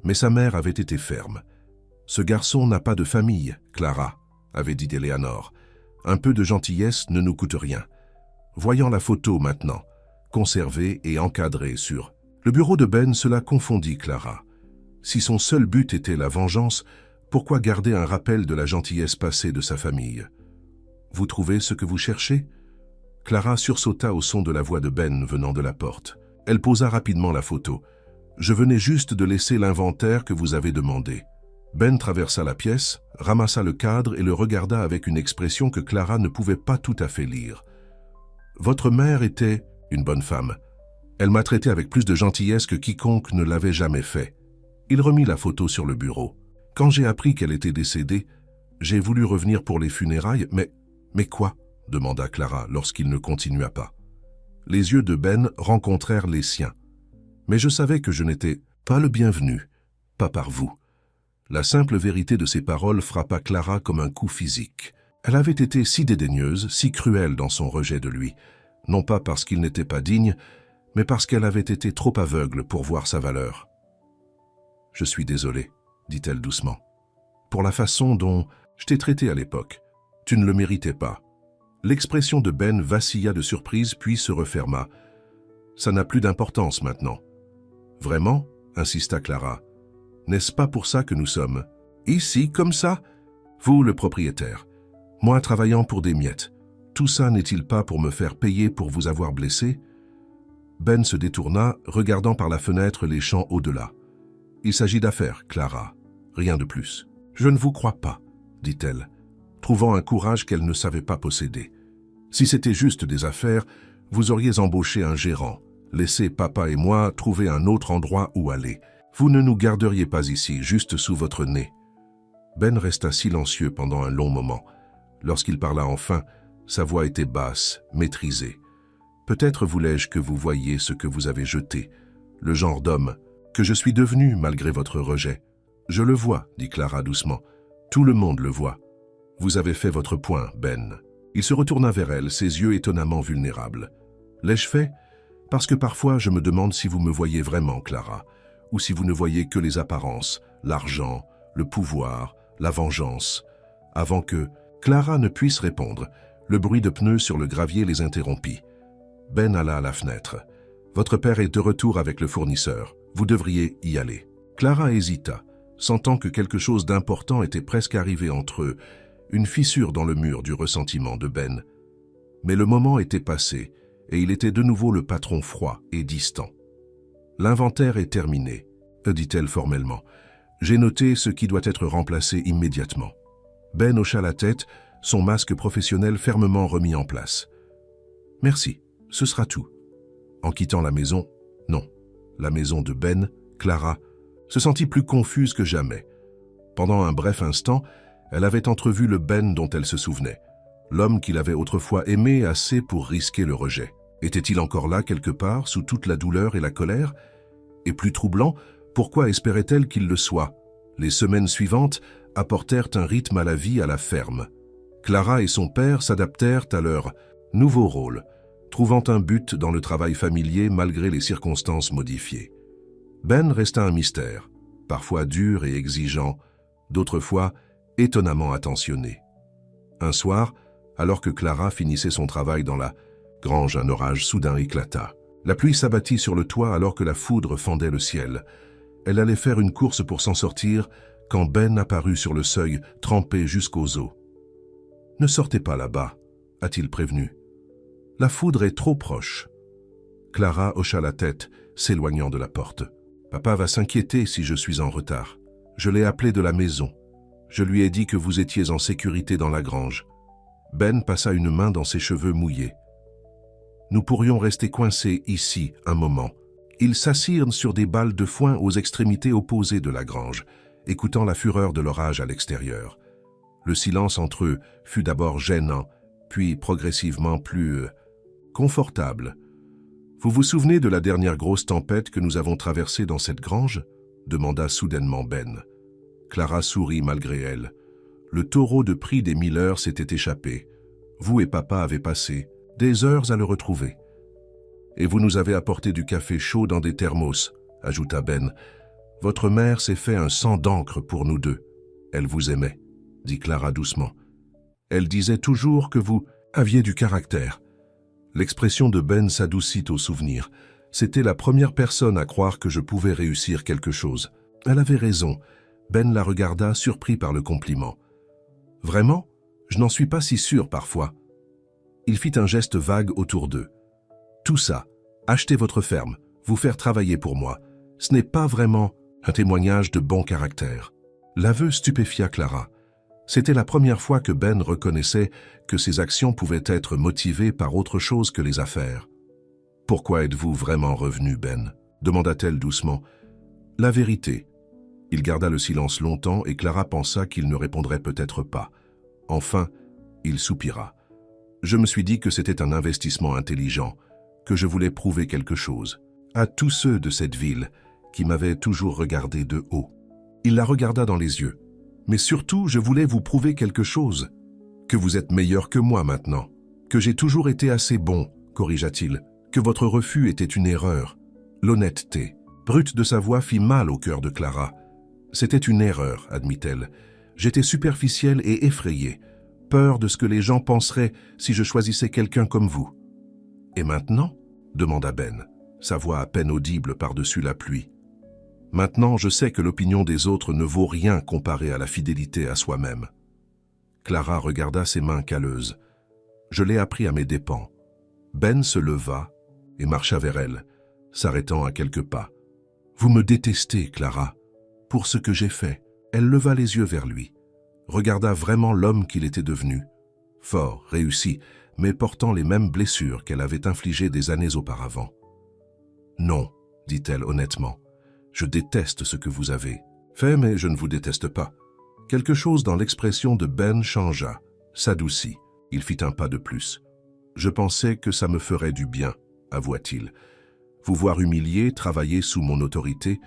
mais sa mère avait été ferme. « Ce garçon n'a pas de famille, Clara », avait dit Eleanor. « Un peu de gentillesse ne nous coûte rien. » Voyant la photo maintenant, conservée et encadrée sur le bureau de Ben, cela confondit Clara. Si son seul but était la vengeance, pourquoi garder un rappel de la gentillesse passée de sa famille? « Vous trouvez ce que vous cherchez ?» Clara sursauta au son de la voix de Ben venant de la porte. Elle posa rapidement la photo. « Je venais juste de laisser l'inventaire que vous avez demandé. » Ben traversa la pièce, ramassa le cadre et le regarda avec une expression que Clara ne pouvait pas tout à fait lire. « Votre mère était une bonne femme. Elle m'a traité avec plus de gentillesse que quiconque ne l'avait jamais fait. » Il remit la photo sur le bureau. « Quand j'ai appris qu'elle était décédée, j'ai voulu revenir pour les funérailles, mais quoi ?» demanda Clara lorsqu'il ne continua pas. Les yeux de Ben rencontrèrent les siens. « Mais je savais que je n'étais pas le bienvenu, pas par vous. » La simple vérité de ces paroles frappa Clara comme un coup physique. Elle avait été si dédaigneuse, si cruelle dans son rejet de lui, non pas parce qu'il n'était pas digne, mais parce qu'elle avait été trop aveugle pour voir sa valeur. « Je suis désolée, » dit-elle doucement, « pour la façon dont je t'ai traité à l'époque. Tu ne le méritais pas. » L'expression de Ben vacilla de surprise puis se referma. « Ça n'a plus d'importance maintenant. »« Vraiment ?» insista Clara. « N'est-ce pas pour ça que nous sommes ici, comme ça? Vous, le propriétaire. Moi, travaillant pour des miettes. Tout ça n'est-il pas pour me faire payer pour vous avoir blessé ?» Ben se détourna, regardant par la fenêtre les champs au-delà. « Il s'agit d'affaires, Clara. Rien de plus. »« Je ne vous crois pas, » dit-elle, trouvant un courage qu'elle ne savait pas posséder. « Si c'était juste des affaires, vous auriez embauché un gérant, laissé papa et moi trouver un autre endroit où aller. Vous ne nous garderiez pas ici, juste sous votre nez. » Ben resta silencieux pendant un long moment. Lorsqu'il parla enfin, sa voix était basse, maîtrisée. « Peut-être voulais-je que vous voyiez ce que vous avez jeté, le genre d'homme que je suis devenu malgré votre rejet. »« Je le vois, » dit Clara doucement. « Tout le monde le voit. Vous avez fait votre point, Ben. » Il se retourna vers elle, ses yeux étonnamment vulnérables. « L'ai-je fait? Parce que parfois je me demande si vous me voyez vraiment, Clara, ou si vous ne voyez que les apparences, l'argent, le pouvoir, la vengeance. » Avant que Clara ne puisse répondre, le bruit de pneus sur le gravier les interrompit. Ben alla à la fenêtre. « Votre père est de retour avec le fournisseur. Vous devriez y aller. » Clara hésita, sentant que quelque chose d'important était presque arrivé entre eux, une fissure dans le mur du ressentiment de Ben. Mais le moment était passé, et il était de nouveau le patron froid et distant. « L'inventaire est terminé, » dit-elle formellement. « J'ai noté ce qui doit être remplacé immédiatement. » Ben hocha la tête, son masque professionnel fermement remis en place. « Merci, ce sera tout. » En quittant la maison, non, la maison de Ben, Clara se sentit plus confuse que jamais. Pendant un bref instant, elle avait entrevu le Ben dont elle se souvenait, l'homme qu'il avait autrefois aimé assez pour risquer le rejet. Était-il encore là quelque part, sous toute la douleur et la colère? Et plus troublant, pourquoi espérait-elle qu'il le soit? Les semaines suivantes apportèrent un rythme à la vie à la ferme. Clara et son père s'adaptèrent à leur nouveau rôle, trouvant un but dans le travail familier malgré les circonstances modifiées. Ben resta un mystère, parfois dur et exigeant, d'autres fois étonnamment attentionné. Un soir, alors que Clara finissait son travail dans la grange, un orage soudain éclata. La pluie s'abattit sur le toit alors que la foudre fendait le ciel. Elle allait faire une course pour s'en sortir quand Ben apparut sur le seuil, trempé jusqu'aux os. « Ne sortez pas là-bas, » a-t-il prévenu. « La foudre est trop proche. » Clara hocha la tête, s'éloignant de la porte. « Papa va s'inquiéter si je suis en retard. Je l'ai appelé de la maison. Je lui ai dit que vous étiez en sécurité dans la grange. » Ben passa une main dans ses cheveux mouillés. « Nous pourrions rester coincés ici un moment. » Ils s'assirent sur des balles de foin aux extrémités opposées de la grange, écoutant la fureur de l'orage à l'extérieur. Le silence entre eux fut d'abord gênant, puis progressivement plus confortable. Vous vous souvenez de la dernière grosse tempête que nous avons traversée dans cette grange? Demanda soudainement Ben. Clara sourit malgré elle. Le taureau de prix des Miller s'était échappé. Vous et papa avez passé des heures à le retrouver. Et vous nous avez apporté du café chaud dans des thermos, ajouta Ben. Votre mère s'est fait un sang d'encre pour nous deux. Elle vous aimait, dit Clara doucement. Elle disait toujours que vous aviez du caractère. L'expression de Ben s'adoucit au souvenir. C'était la première personne à croire que je pouvais réussir quelque chose. Elle avait raison. Ben la regarda, surpris par le compliment. Vraiment? Je n'en suis pas si sûr parfois. Il fit un geste vague autour d'eux. Tout ça, acheter votre ferme, vous faire travailler pour moi, ce n'est pas vraiment un témoignage de bon caractère. L'aveu stupéfia Clara. C'était la première fois que Ben reconnaissait que ses actions pouvaient être motivées par autre chose que les affaires. « Pourquoi êtes-vous vraiment revenu, Ben » demanda-t-elle doucement. « La vérité. » Il garda le silence longtemps et Clara pensa qu'il ne répondrait peut-être pas. Enfin, il soupira. « Je me suis dit que c'était un investissement intelligent, que je voulais prouver quelque chose. À tous ceux de cette ville qui m'avaient toujours regardé de haut. » Il la regarda dans les yeux. « Mais surtout, je voulais vous prouver quelque chose. Que vous êtes meilleur que moi maintenant. Que j'ai toujours été assez bon, corrigea-t-il. Que votre refus était une erreur. L'honnêteté. » Brute de sa voix fit mal au cœur de Clara. « C'était une erreur, admit-elle. J'étais superficielle et effrayée. Peur de ce que les gens penseraient si je choisissais quelqu'un comme vous. » « Et maintenant ?» demanda Ben, sa voix à peine audible par-dessus la pluie. « Maintenant, je sais que l'opinion des autres ne vaut rien comparée à la fidélité à soi-même. » Clara regarda ses mains calleuses. « Je l'ai appris à mes dépens. » Ben se leva et marcha vers elle, s'arrêtant à quelques pas. « Vous me détestez, Clara, pour ce que j'ai fait. » Elle leva les yeux vers lui, regarda vraiment l'homme qu'il était devenu. Fort, réussi, mais portant les mêmes blessures qu'elle avait infligées des années auparavant. « Non, dit-elle honnêtement, je déteste ce que vous avez fait, mais je ne vous déteste pas. » Quelque chose dans l'expression de Ben changea, s'adoucit. Il fit un pas de plus. « Je pensais que ça me ferait du bien, avoua-t-il. Vous voir humilié, travailler sous mon autorité,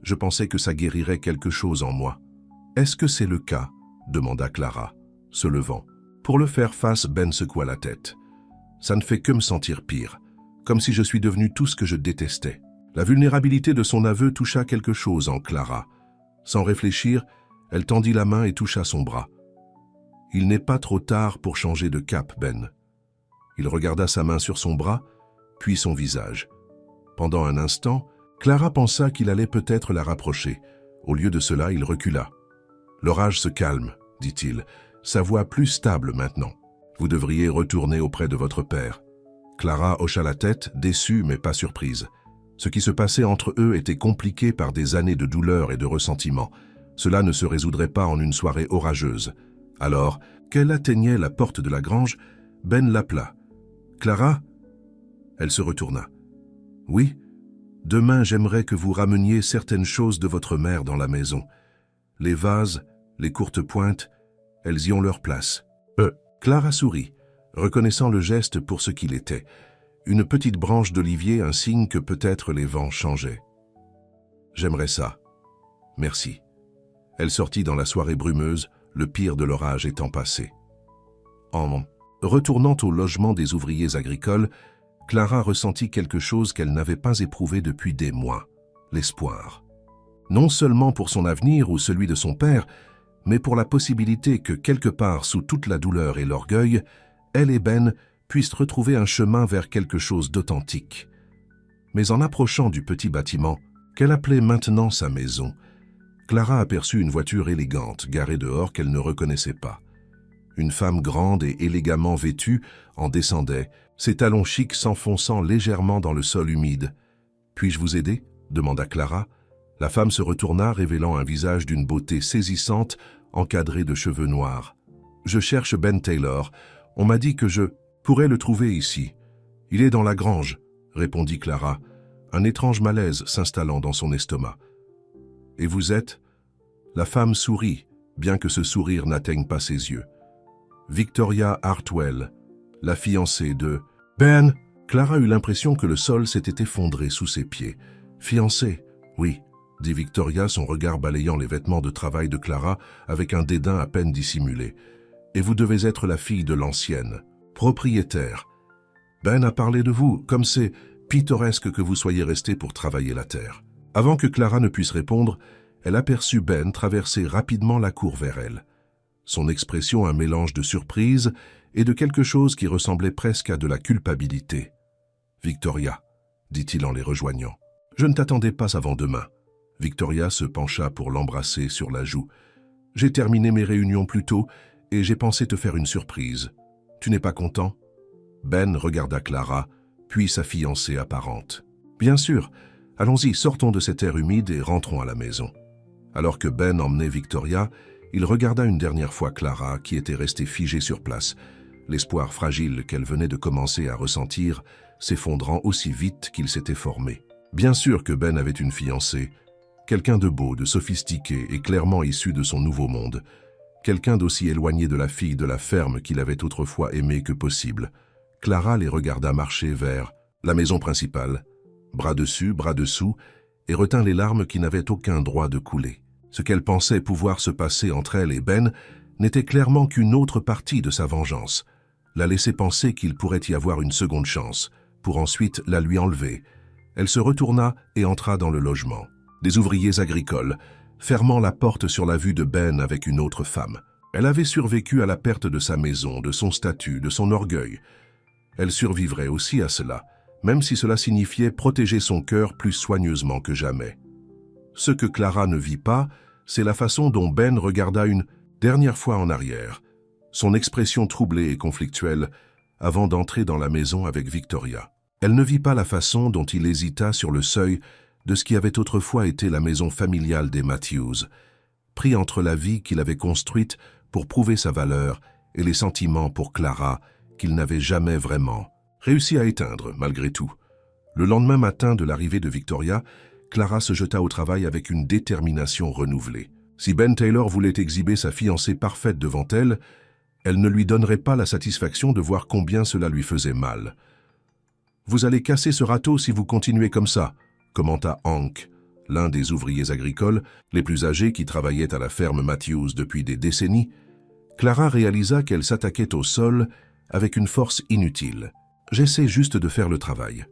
je pensais que ça guérirait quelque chose en moi. »« Est-ce que c'est le cas ?» demanda Clara, se levant. Pour le faire face, Ben secoua la tête. « Ça ne fait que me sentir pire, comme si je suis devenu tout ce que je détestais. » La vulnérabilité de son aveu toucha quelque chose en Clara. Sans réfléchir, elle tendit la main et toucha son bras. « Il n'est pas trop tard pour changer de cap, Ben. » Il regarda sa main sur son bras, puis son visage. Pendant un instant, Clara pensa qu'il allait peut-être la rapprocher. Au lieu de cela, il recula. « L'orage se calme, dit-il, sa voix plus stable maintenant. Vous devriez retourner auprès de votre père. » Clara hocha la tête, déçue mais pas surprise. Ce qui se passait entre eux était compliqué par des années de douleur et de ressentiment. Cela ne se résoudrait pas en une soirée orageuse. Alors, qu'elle atteignait la porte de la grange, Ben l'appela. « Clara ?» Elle se retourna. « Oui, demain j'aimerais que vous rameniez certaines choses de votre mère dans la maison. Les vases, les courtes pointes, elles y ont leur place. » Clara sourit, reconnaissant le geste pour ce qu'il était. Une petite branche d'olivier, un signe que peut-être les vents changeaient. « J'aimerais ça. Merci. » Elle sortit dans la soirée brumeuse, le pire de l'orage étant passé. En retournant au logement des ouvriers agricoles, Clara ressentit quelque chose qu'elle n'avait pas éprouvé depuis des mois, l'espoir. Non seulement pour son avenir ou celui de son père, mais pour la possibilité que quelque part sous toute la douleur et l'orgueil, elle et Ben puissent retrouver un chemin vers quelque chose d'authentique. Mais en approchant du petit bâtiment, qu'elle appelait maintenant sa maison, Clara aperçut une voiture élégante garée dehors qu'elle ne reconnaissait pas. Une femme grande et élégamment vêtue en descendait, ses talons chics s'enfonçant légèrement dans le sol humide. « Puis-je vous aider ?» demanda Clara. La femme se retourna, révélant un visage d'une beauté saisissante, encadré de cheveux noirs. « Je cherche Ben Taylor. On m'a dit que je pourrais le trouver ici. Il est dans la grange, » répondit Clara, un étrange malaise s'installant dans son estomac. « Et vous êtes ?» La femme sourit, bien que ce sourire n'atteigne pas ses yeux. « Victoria Hartwell, la fiancée de... »« Ben !» Clara eut l'impression que le sol s'était effondré sous ses pieds. « Fiancée, oui », dit Victoria, son regard balayant les vêtements de travail de Clara avec un dédain à peine dissimulé. « Et vous devez être la fille de l'ancienne, propriétaire. Ben a parlé de vous, comme c'est pittoresque que vous soyez resté pour travailler la terre. » Avant que Clara ne puisse répondre, elle aperçut Ben traverser rapidement la cour vers elle. Son expression un mélange de surprise et de quelque chose qui ressemblait presque à de la culpabilité. « Victoria, » dit-il en les rejoignant, « je ne t'attendais pas avant demain. » Victoria se pencha pour l'embrasser sur la joue. « J'ai terminé mes réunions plus tôt et j'ai pensé te faire une surprise. Tu n'es pas content ?» Ben regarda Clara, puis sa fiancée apparente. « Bien sûr, allons-y, sortons de cet air humide et rentrons à la maison. » Alors que Ben emmenait Victoria, il regarda une dernière fois Clara, qui était restée figée sur place, l'espoir fragile qu'elle venait de commencer à ressentir, s'effondrant aussi vite qu'il s'était formé. Bien sûr que Ben avait une fiancée, quelqu'un de beau, de sophistiqué et clairement issu de son nouveau monde, quelqu'un d'aussi éloigné de la fille de la ferme qu'il avait autrefois aimée que possible. Clara les regarda marcher vers la maison principale, bras dessus, bras dessous, et retint les larmes qui n'avaient aucun droit de couler. Ce qu'elle pensait pouvoir se passer entre elle et Ben n'était clairement qu'une autre partie de sa vengeance, la laisser penser qu'il pourrait y avoir une seconde chance, pour ensuite la lui enlever. Elle se retourna et entra dans le logement. Des ouvriers agricoles, fermant la porte sur la vue de Ben avec une autre femme. Elle avait survécu à la perte de sa maison, de son statut, de son orgueil. Elle survivrait aussi à cela, même si cela signifiait protéger son cœur plus soigneusement que jamais. Ce que Clara ne vit pas, c'est la façon dont Ben regarda une dernière fois en arrière, son expression troublée et conflictuelle, avant d'entrer dans la maison avec Victoria. Elle ne vit pas la façon dont il hésita sur le seuil de ce qui avait autrefois été la maison familiale des Matthews, pris entre la vie qu'il avait construite pour prouver sa valeur et les sentiments pour Clara qu'il n'avait jamais vraiment réussi à éteindre, malgré tout. Le lendemain matin de l'arrivée de Victoria, Clara se jeta au travail avec une détermination renouvelée. Si Ben Taylor voulait exhiber sa fiancée parfaite devant elle, elle ne lui donnerait pas la satisfaction de voir combien cela lui faisait mal. « Vous allez casser ce râteau si vous continuez comme ça », commenta Hank, l'un des ouvriers agricoles, les plus âgés qui travaillaient à la ferme Matthews depuis des décennies. Clara réalisa qu'elle s'attaquait au sol avec une force inutile. « J'essaie juste de faire le travail. »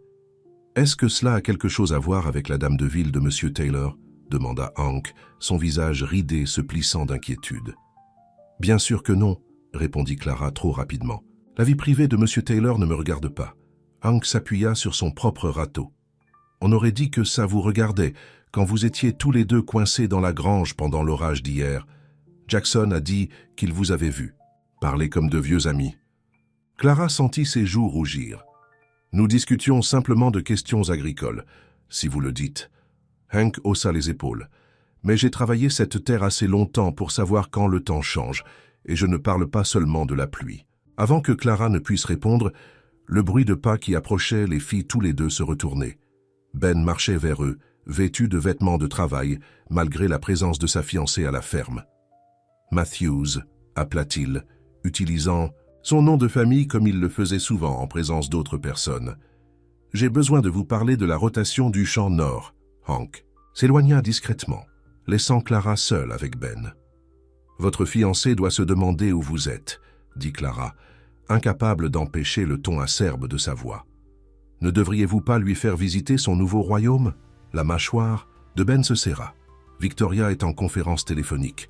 « Est-ce que cela a quelque chose à voir avec la dame de ville de M. Taylor ?» demanda Hank, son visage ridé se plissant d'inquiétude. « Bien sûr que non, » répondit Clara trop rapidement. « La vie privée de M. Taylor ne me regarde pas. » Hank s'appuya sur son propre râteau. « On aurait dit que ça vous regardait quand vous étiez tous les deux coincés dans la grange pendant l'orage d'hier. Jackson a dit qu'il vous avait vu. Parlez comme de vieux amis. » Clara sentit ses joues rougir. « Nous discutions simplement de questions agricoles, si vous le dites. » Hank haussa les épaules. « Mais j'ai travaillé cette terre assez longtemps pour savoir quand le temps change, et je ne parle pas seulement de la pluie. » Avant que Clara ne puisse répondre, le bruit de pas qui approchait les fit tous les deux se retourner. Ben marchait vers eux, vêtu de vêtements de travail, malgré la présence de sa fiancée à la ferme. « Matthews », appela-t-il, utilisant son nom de famille comme il le faisait souvent en présence d'autres personnes. « J'ai besoin de vous parler de la rotation du champ nord. » Hank s'éloigna discrètement, laissant Clara seule avec Ben. « Votre fiancé doit se demander où vous êtes, » dit Clara, incapable d'empêcher le ton acerbe de sa voix. « Ne devriez-vous pas lui faire visiter son nouveau royaume ?» La mâchoire de Ben se serra. Victoria est en conférence téléphonique.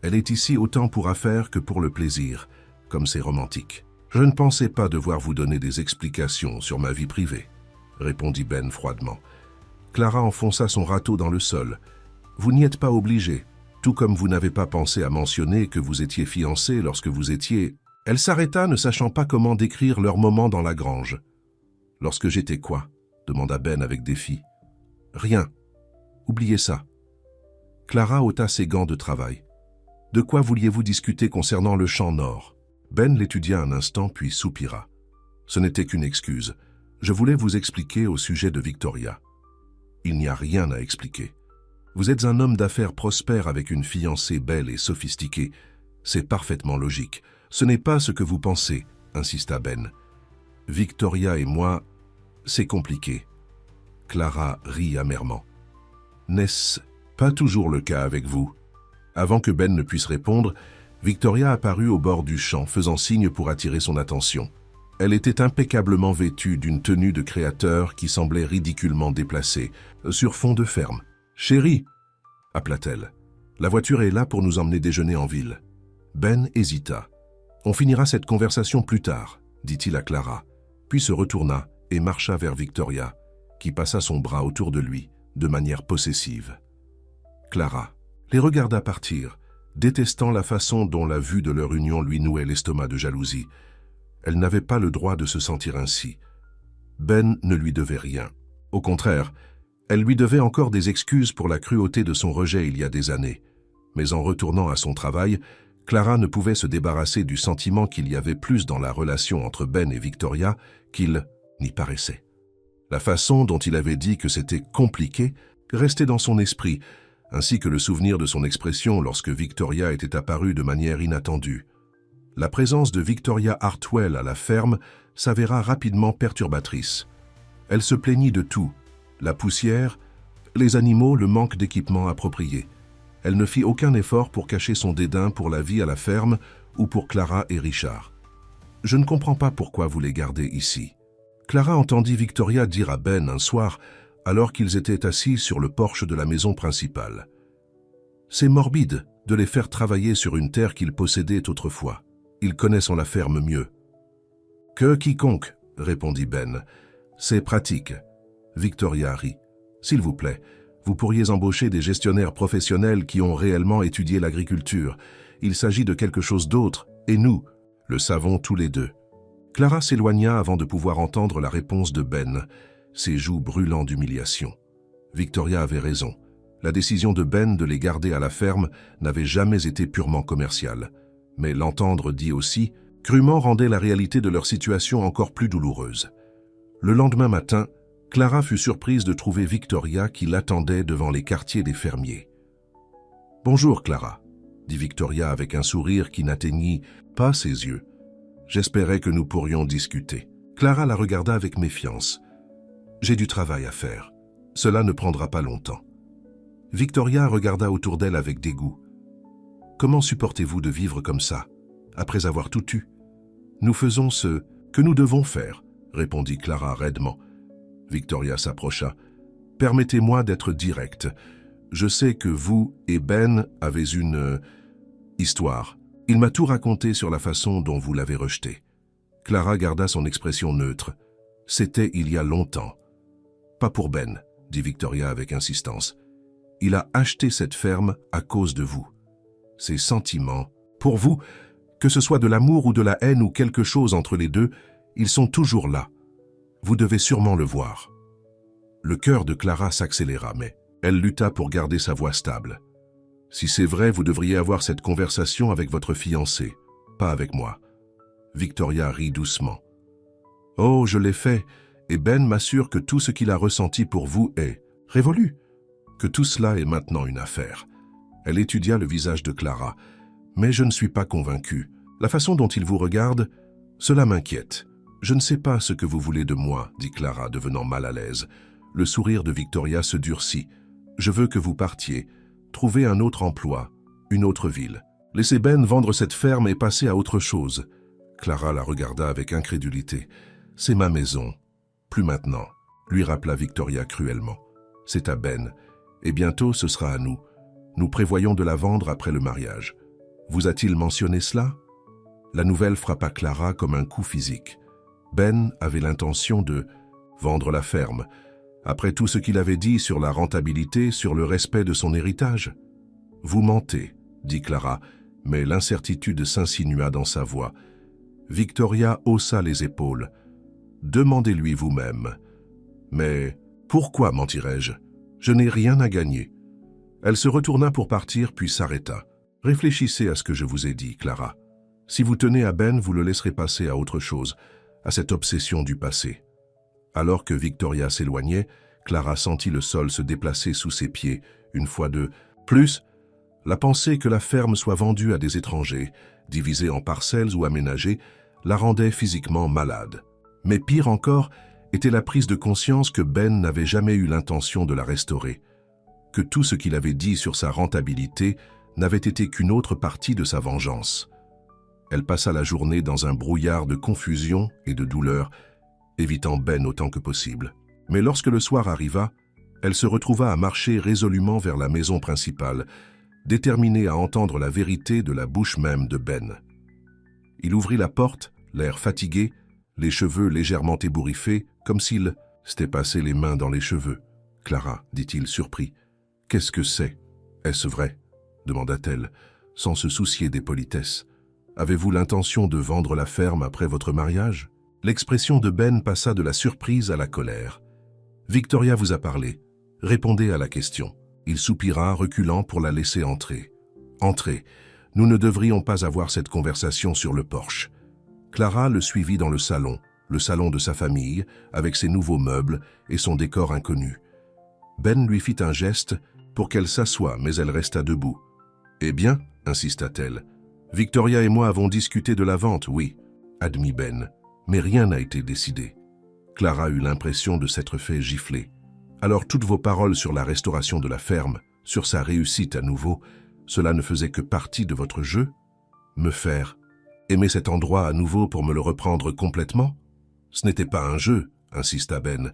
Elle est ici autant pour affaires que pour le plaisir, comme c'est romantique. « Je ne pensais pas devoir vous donner des explications sur ma vie privée, » répondit Ben froidement. Clara enfonça son râteau dans le sol. « Vous n'y êtes pas obligé, tout comme vous n'avez pas pensé à mentionner que vous étiez fiancé lorsque vous étiez... » Elle s'arrêta, ne sachant pas comment décrire leur moment dans la grange. « Lorsque j'étais quoi ?» demanda Ben avec défi. « Rien. Oubliez ça. » Clara ôta ses gants de travail. « De quoi vouliez-vous discuter concernant le champ nord ?» Ben l'étudia un instant puis soupira. « Ce n'était qu'une excuse. Je voulais vous expliquer au sujet de Victoria. » « Il n'y a rien à expliquer. Vous êtes un homme d'affaires prospère avec une fiancée belle et sophistiquée. C'est parfaitement logique. Ce n'est pas ce que vous pensez, insista Ben. Victoria et moi, C'est compliqué. Clara rit amèrement. N'est-ce pas toujours le cas avec vous? Avant que Ben ne puisse répondre, Victoria apparut au bord du champ, faisant signe pour attirer son attention. Elle était impeccablement vêtue d'une tenue de créateur qui semblait ridiculement déplacée, sur fond de ferme. « Chérie !» appela-t-elle. « La voiture est là pour nous emmener déjeuner en ville. » Ben hésita. « On finira cette conversation plus tard, » dit-il à Clara, puis se retourna et marcha vers Victoria, qui passa son bras autour de lui, de manière possessive. Clara les regarda partir, détestant la façon dont la vue de leur union lui nouait l'estomac de jalousie. Elle n'avait pas le droit de se sentir ainsi. Ben ne lui devait rien. Au contraire, elle lui devait encore des excuses pour la cruauté de son rejet il y a des années. Mais en retournant à son travail, Clara ne pouvait se débarrasser du sentiment qu'il y avait plus dans la relation entre Ben et Victoria qu'il n'y paraissait. La façon dont il avait dit que c'était compliqué restait dans son esprit, ainsi que le souvenir de son expression lorsque Victoria était apparue de manière inattendue. La présence de Victoria Hartwell à la ferme s'avéra rapidement perturbatrice. Elle se plaignit de tout, la poussière, les animaux, le manque d'équipement approprié. Elle ne fit aucun effort pour cacher son dédain pour la vie à la ferme ou pour Clara et Richard. « Je ne comprends pas pourquoi vous les gardez ici. » Clara entendit Victoria dire à Ben un soir, alors qu'ils étaient assis sur le porche de la maison principale. « C'est morbide de les faire travailler sur une terre qu'ils possédaient autrefois. Ils connaissent la ferme mieux. »« Que quiconque, » répondit Ben. « C'est pratique. » Victoria rit. « S'il vous plaît, vous pourriez embaucher des gestionnaires professionnels qui ont réellement étudié l'agriculture. Il s'agit de quelque chose d'autre, et nous le savons tous les deux. » Clara s'éloigna avant de pouvoir entendre la réponse de Ben, ses joues brûlant d'humiliation. Victoria avait raison. La décision de Ben de les garder à la ferme n'avait jamais été purement commerciale. Mais l'entendre dit aussi, crûment rendait la réalité de leur situation encore plus douloureuse. Le lendemain matin, Clara fut surprise de trouver Victoria qui l'attendait devant les quartiers des fermiers. « Bonjour Clara », dit Victoria avec un sourire qui n'atteignit pas ses yeux. « J'espérais que nous pourrions discuter. » Clara la regarda avec méfiance. « J'ai du travail à faire. Cela ne prendra pas longtemps. » Victoria regarda autour d'elle avec dégoût. « Comment supportez-vous de vivre comme ça, après avoir tout eu? »« Nous faisons ce que nous devons faire, » répondit Clara raidement. Victoria s'approcha. « Permettez-moi d'être directe. Je sais que vous et Ben avez une histoire. Il m'a tout raconté sur la façon dont vous l'avez rejeté. » Clara garda son expression neutre. « C'était il y a longtemps. »« Pas pour Ben, » dit Victoria avec insistance. « Il a acheté cette ferme à cause de vous. Ses sentiments, pour vous, que ce soit de l'amour ou de la haine ou quelque chose entre les deux, ils sont toujours là. Vous devez sûrement le voir. » Le cœur de Clara s'accéléra, mais elle lutta pour garder sa voix stable. « Si c'est vrai, vous devriez avoir cette conversation avec votre fiancé, pas avec moi. » Victoria rit doucement. « Oh, je l'ai fait, et Ben m'assure que tout ce qu'il a ressenti pour vous est révolu, que tout cela est maintenant une affaire. » Elle étudia le visage de Clara. « Mais je ne suis pas convaincue. La façon dont il vous regarde, cela m'inquiète. »« Je ne sais pas ce que vous voulez de moi, » dit Clara, devenant mal à l'aise. Le sourire de Victoria se durcit. « Je veux que vous partiez, trouver un autre emploi, une autre ville. Laissez Ben vendre cette ferme et passer à autre chose. » Clara la regarda avec incrédulité. « C'est ma maison. Plus maintenant, » lui rappela Victoria cruellement. « C'est à Ben, et bientôt ce sera à nous. Nous prévoyons de la vendre après le mariage. Vous a-t-il mentionné cela ?» La nouvelle frappa Clara comme un coup physique. Ben avait l'intention de vendre la ferme, après tout ce qu'il avait dit sur la rentabilité, sur le respect de son héritage. « Vous mentez, » dit Clara, mais l'incertitude s'insinua dans sa voix. Victoria haussa les épaules. « Demandez-lui vous-même. »« Mais pourquoi mentirais-je? Je n'ai rien à gagner. » Elle se retourna pour partir, puis s'arrêta. « Réfléchissez à ce que je vous ai dit, Clara. Si vous tenez à Ben, vous le laisserez passer à autre chose, à cette obsession du passé. » Alors que Victoria s'éloignait, Clara sentit le sol se déplacer sous ses pieds, une fois de plus. La pensée que la ferme soit vendue à des étrangers, divisée en parcelles ou aménagée, la rendait physiquement malade. Mais pire encore, était la prise de conscience que Ben n'avait jamais eu l'intention de la restaurer, que tout ce qu'il avait dit sur sa rentabilité n'avait été qu'une autre partie de sa vengeance. Elle passa la journée dans un brouillard de confusion et de douleur, évitant Ben autant que possible. Mais lorsque le soir arriva, elle se retrouva à marcher résolument vers la maison principale, déterminée à entendre la vérité de la bouche même de Ben. Il ouvrit la porte, l'air fatigué, les cheveux légèrement ébouriffés, comme s'il s'était passé les mains dans les cheveux. « Clara, dit-il surpris, qu'est-ce que c'est? Est-ce vrai ?» demanda-t-elle, sans se soucier des politesses. « Avez-vous l'intention de vendre la ferme après votre mariage ?» L'expression de Ben passa de la surprise à la colère. « Victoria vous a parlé. Répondez à la question. » Il soupira, reculant pour la laisser entrer. « Entrez. Nous ne devrions pas avoir cette conversation sur le porche. » Clara le suivit dans le salon de sa famille, avec ses nouveaux meubles et son décor inconnu. Ben lui fit un geste pour qu'elle s'assoie, mais elle resta debout. « Eh bien, insista-t-elle. Victoria et moi avons discuté de la vente, oui, admit Ben, mais rien n'a été décidé. » Clara eut l'impression de s'être fait gifler. « Alors toutes vos paroles sur la restauration de la ferme, sur sa réussite à nouveau, cela ne faisait que partie de votre jeu? Me faire aimer cet endroit à nouveau pour me le reprendre complètement? Ce n'était pas un jeu, insista Ben.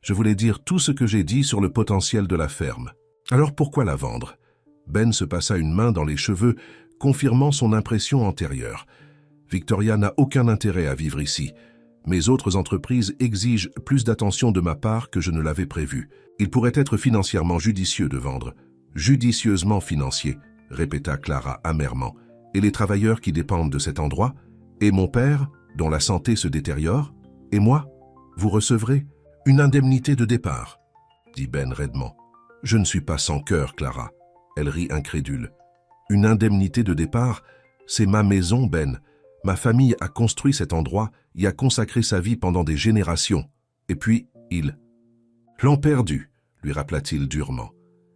Je voulais dire tout ce que j'ai dit sur le potentiel de la ferme. Alors pourquoi la vendre? Ben se passa une main dans les cheveux, confirmant son impression antérieure. Victoria n'a aucun intérêt à vivre ici. Mes autres entreprises exigent plus d'attention de ma part que je ne l'avais prévu. Il pourrait être financièrement judicieux de vendre. Judicieusement financier, répéta Clara amèrement. Et les travailleurs qui dépendent de cet endroit? Et mon père, dont la santé se détériore? Et moi? Vous recevrez une indemnité de départ, dit Ben raidement. Je ne suis pas sans cœur, Clara. Elle rit incrédule. Une indemnité de départ? C'est ma maison, Ben. Ma famille a construit cet endroit, y a consacré sa vie pendant des générations. Et puis, ils l'ont perdue, lui rappela-t-il durement.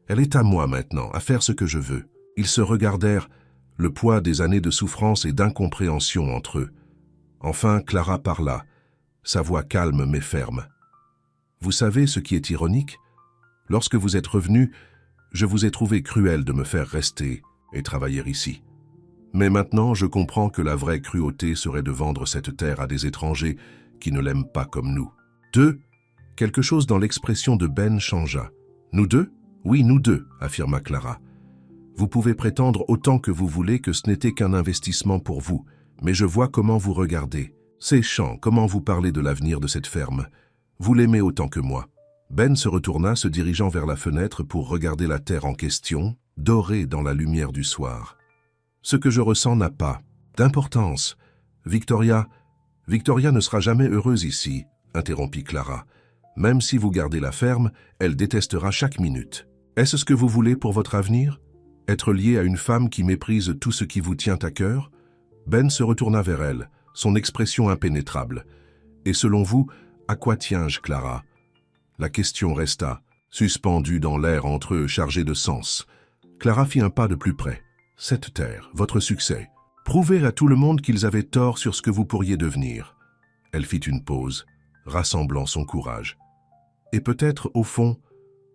Elle est à moi maintenant, à faire ce que je veux. Ils se regardèrent, le poids des années de souffrance et d'incompréhension entre eux. Enfin, Clara parla, sa voix calme mais ferme. Vous savez ce qui est ironique? Lorsque vous êtes revenu, je vous ai trouvé cruel de me faire rester et travailler ici. Mais maintenant, je comprends que la vraie cruauté serait de vendre cette terre à des étrangers qui ne l'aiment pas comme nous. Quelque chose dans l'expression de Ben changea. Nous deux? Oui, nous deux, affirma Clara. Vous pouvez prétendre autant que vous voulez que ce n'était qu'un investissement pour vous, mais je vois comment vous regardez. C'est chiant, comment vous parlez de l'avenir de cette ferme. Vous l'aimez autant que moi. Ben se retourna, se dirigeant vers la fenêtre pour regarder la terre en question, dorée dans la lumière du soir. Ce que je ressens n'a pas d'importance. Victoria ne sera jamais heureuse ici, interrompit Clara. Même si vous gardez la ferme, elle détestera chaque minute. Est-ce ce que vous voulez pour votre avenir? Être lié à une femme qui méprise tout ce qui vous tient à cœur? Ben se retourna vers elle, son expression impénétrable. Et selon vous, à quoi tiens-je, Clara? La question resta, suspendue dans l'air entre eux, chargée de sens. Clara fit un pas de plus près. Cette terre, votre succès. Prouvez à tout le monde qu'ils avaient tort sur ce que vous pourriez devenir. Elle fit une pause, rassemblant son courage. Et peut-être, au fond,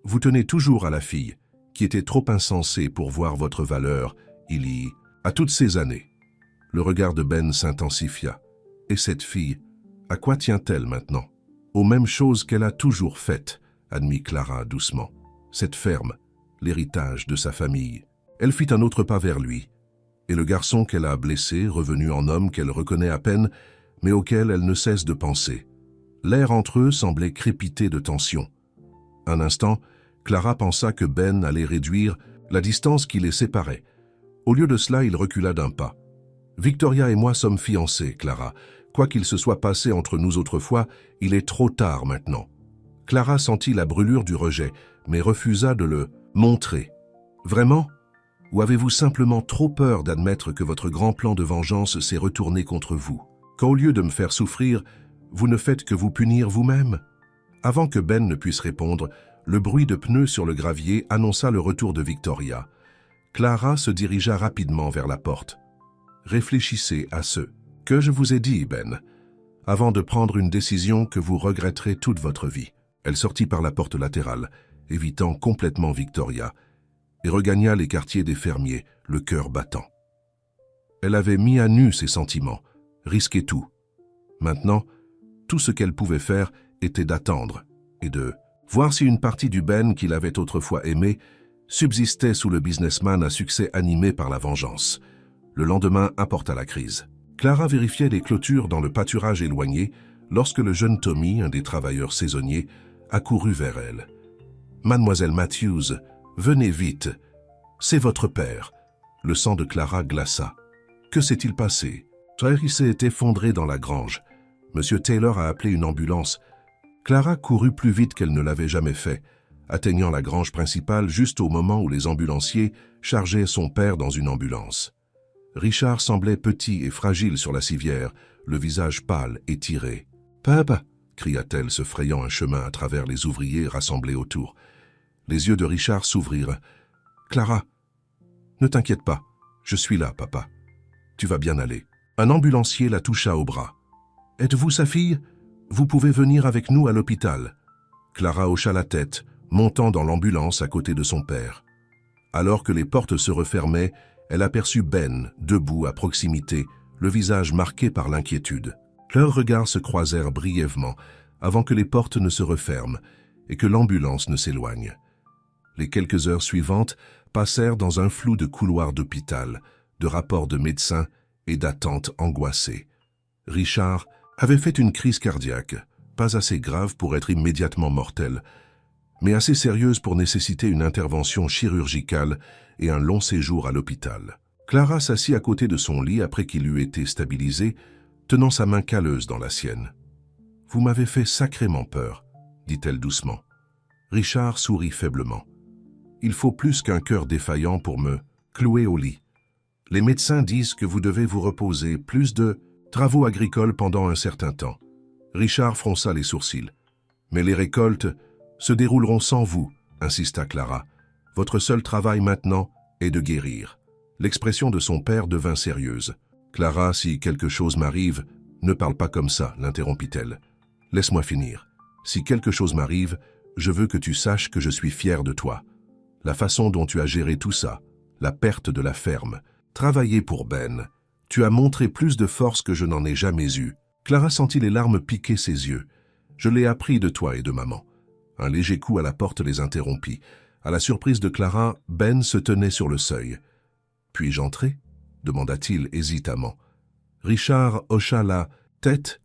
vous tenez toujours à la fille, qui était trop insensée pour voir votre valeur, à toutes ces années. Le regard de Ben s'intensifia. Et cette fille, à quoi tient-elle maintenant? Aux mêmes choses qu'elle a toujours faites, admit Clara doucement. Cette ferme, l'héritage de sa famille. Elle fit un autre pas vers lui. Et le garçon qu'elle a blessé, revenu en homme qu'elle reconnaît à peine, mais auquel elle ne cesse de penser. L'air entre eux semblait crépiter de tension. Un instant, Clara pensa que Ben allait réduire la distance qui les séparait. Au lieu de cela, il recula d'un pas. « Victoria et moi sommes fiancés, Clara. Quoi qu'il se soit passé entre nous autrefois, il est trop tard maintenant. » Clara sentit la brûlure du rejet, mais refusa de le montrer. « Vraiment? Ou avez-vous simplement trop peur d'admettre que votre grand plan de vengeance s'est retourné contre vous? Qu'au lieu de me faire souffrir, vous ne faites que vous punir vous-même? » Avant que Ben ne puisse répondre, le bruit de pneus sur le gravier annonça le retour de Victoria. Clara se dirigea rapidement vers la porte. « Réfléchissez à ce que je vous ai dit, Ben. avant de prendre une décision que vous regretterez toute votre vie. Elle sortit par la porte latérale, évitant complètement Victoria, et regagna les quartiers des fermiers, le cœur battant. Elle avait mis à nu ses sentiments, risqué tout. Maintenant, tout ce qu'elle pouvait faire était d'attendre et de voir si une partie du Ben qu'il avait autrefois aimé subsistait sous le businessman à succès animé par la vengeance. Le lendemain apporta la crise. Clara vérifiait les clôtures dans le pâturage éloigné lorsque le jeune Tommy, un des travailleurs saisonniers, accourut vers elle. « Mademoiselle Matthews, venez vite. C'est votre père. » Le sang de Clara glaça. Que s'est-il passé? Trey s'est effondré dans la grange. Monsieur Taylor a appelé une ambulance. Clara courut plus vite qu'elle ne l'avait jamais fait, atteignant la grange principale juste au moment où les ambulanciers chargeaient son père dans une ambulance. Richard semblait petit et fragile sur la civière, le visage pâle et tiré. « Papa !» cria-t-elle, se frayant un chemin à travers les ouvriers rassemblés autour. Les yeux de Richard s'ouvrirent. « Clara, ne t'inquiète pas, je suis là, papa. Tu vas bien aller. » Un ambulancier la toucha au bras. « Êtes-vous sa fille? Vous pouvez venir avec nous à l'hôpital. » Clara hocha la tête, montant dans l'ambulance à côté de son père. Alors que les portes se refermaient, elle aperçut Ben, debout à proximité, le visage marqué par l'inquiétude. Leurs regards se croisèrent brièvement, avant que les portes ne se referment et que l'ambulance ne s'éloigne. Les quelques heures suivantes passèrent dans un flou de couloirs d'hôpital, de rapports de médecins et d'attentes angoissées. Richard avait fait une crise cardiaque, pas assez grave pour être immédiatement mortelle, mais assez sérieuse pour nécessiter une intervention chirurgicale et un long séjour à l'hôpital. Clara s'assit à côté de son lit après qu'il eut été stabilisé, tenant sa main calleuse dans la sienne. « Vous m'avez fait sacrément peur, » dit-elle doucement. Richard sourit faiblement. « Il faut plus qu'un cœur défaillant pour me clouer au lit. Les médecins disent que vous devez vous reposer, plus de travaux agricoles pendant un certain temps. » Richard fronça les sourcils. « Mais les récoltes se dérouleront sans vous, » insista Clara. « Votre seul travail maintenant est de guérir. » L'expression de son père devint sérieuse. « Clara, si quelque chose m'arrive, ne parle pas comme ça, l'interrompit-elle. Laisse-moi finir. Si quelque chose m'arrive, je veux que tu saches que je suis fier de toi. La façon dont tu as géré tout ça, la perte de la ferme, travailler pour Ben, tu as montré plus de force que je n'en ai jamais eu. » Clara sentit les larmes piquer ses yeux. « Je l'ai appris de toi et de maman. » Un léger coup à la porte les interrompit. À la surprise de Clara, Ben se tenait sur le seuil. « Puis-je entrer » demanda-t-il hésitamment. Richard hocha la tête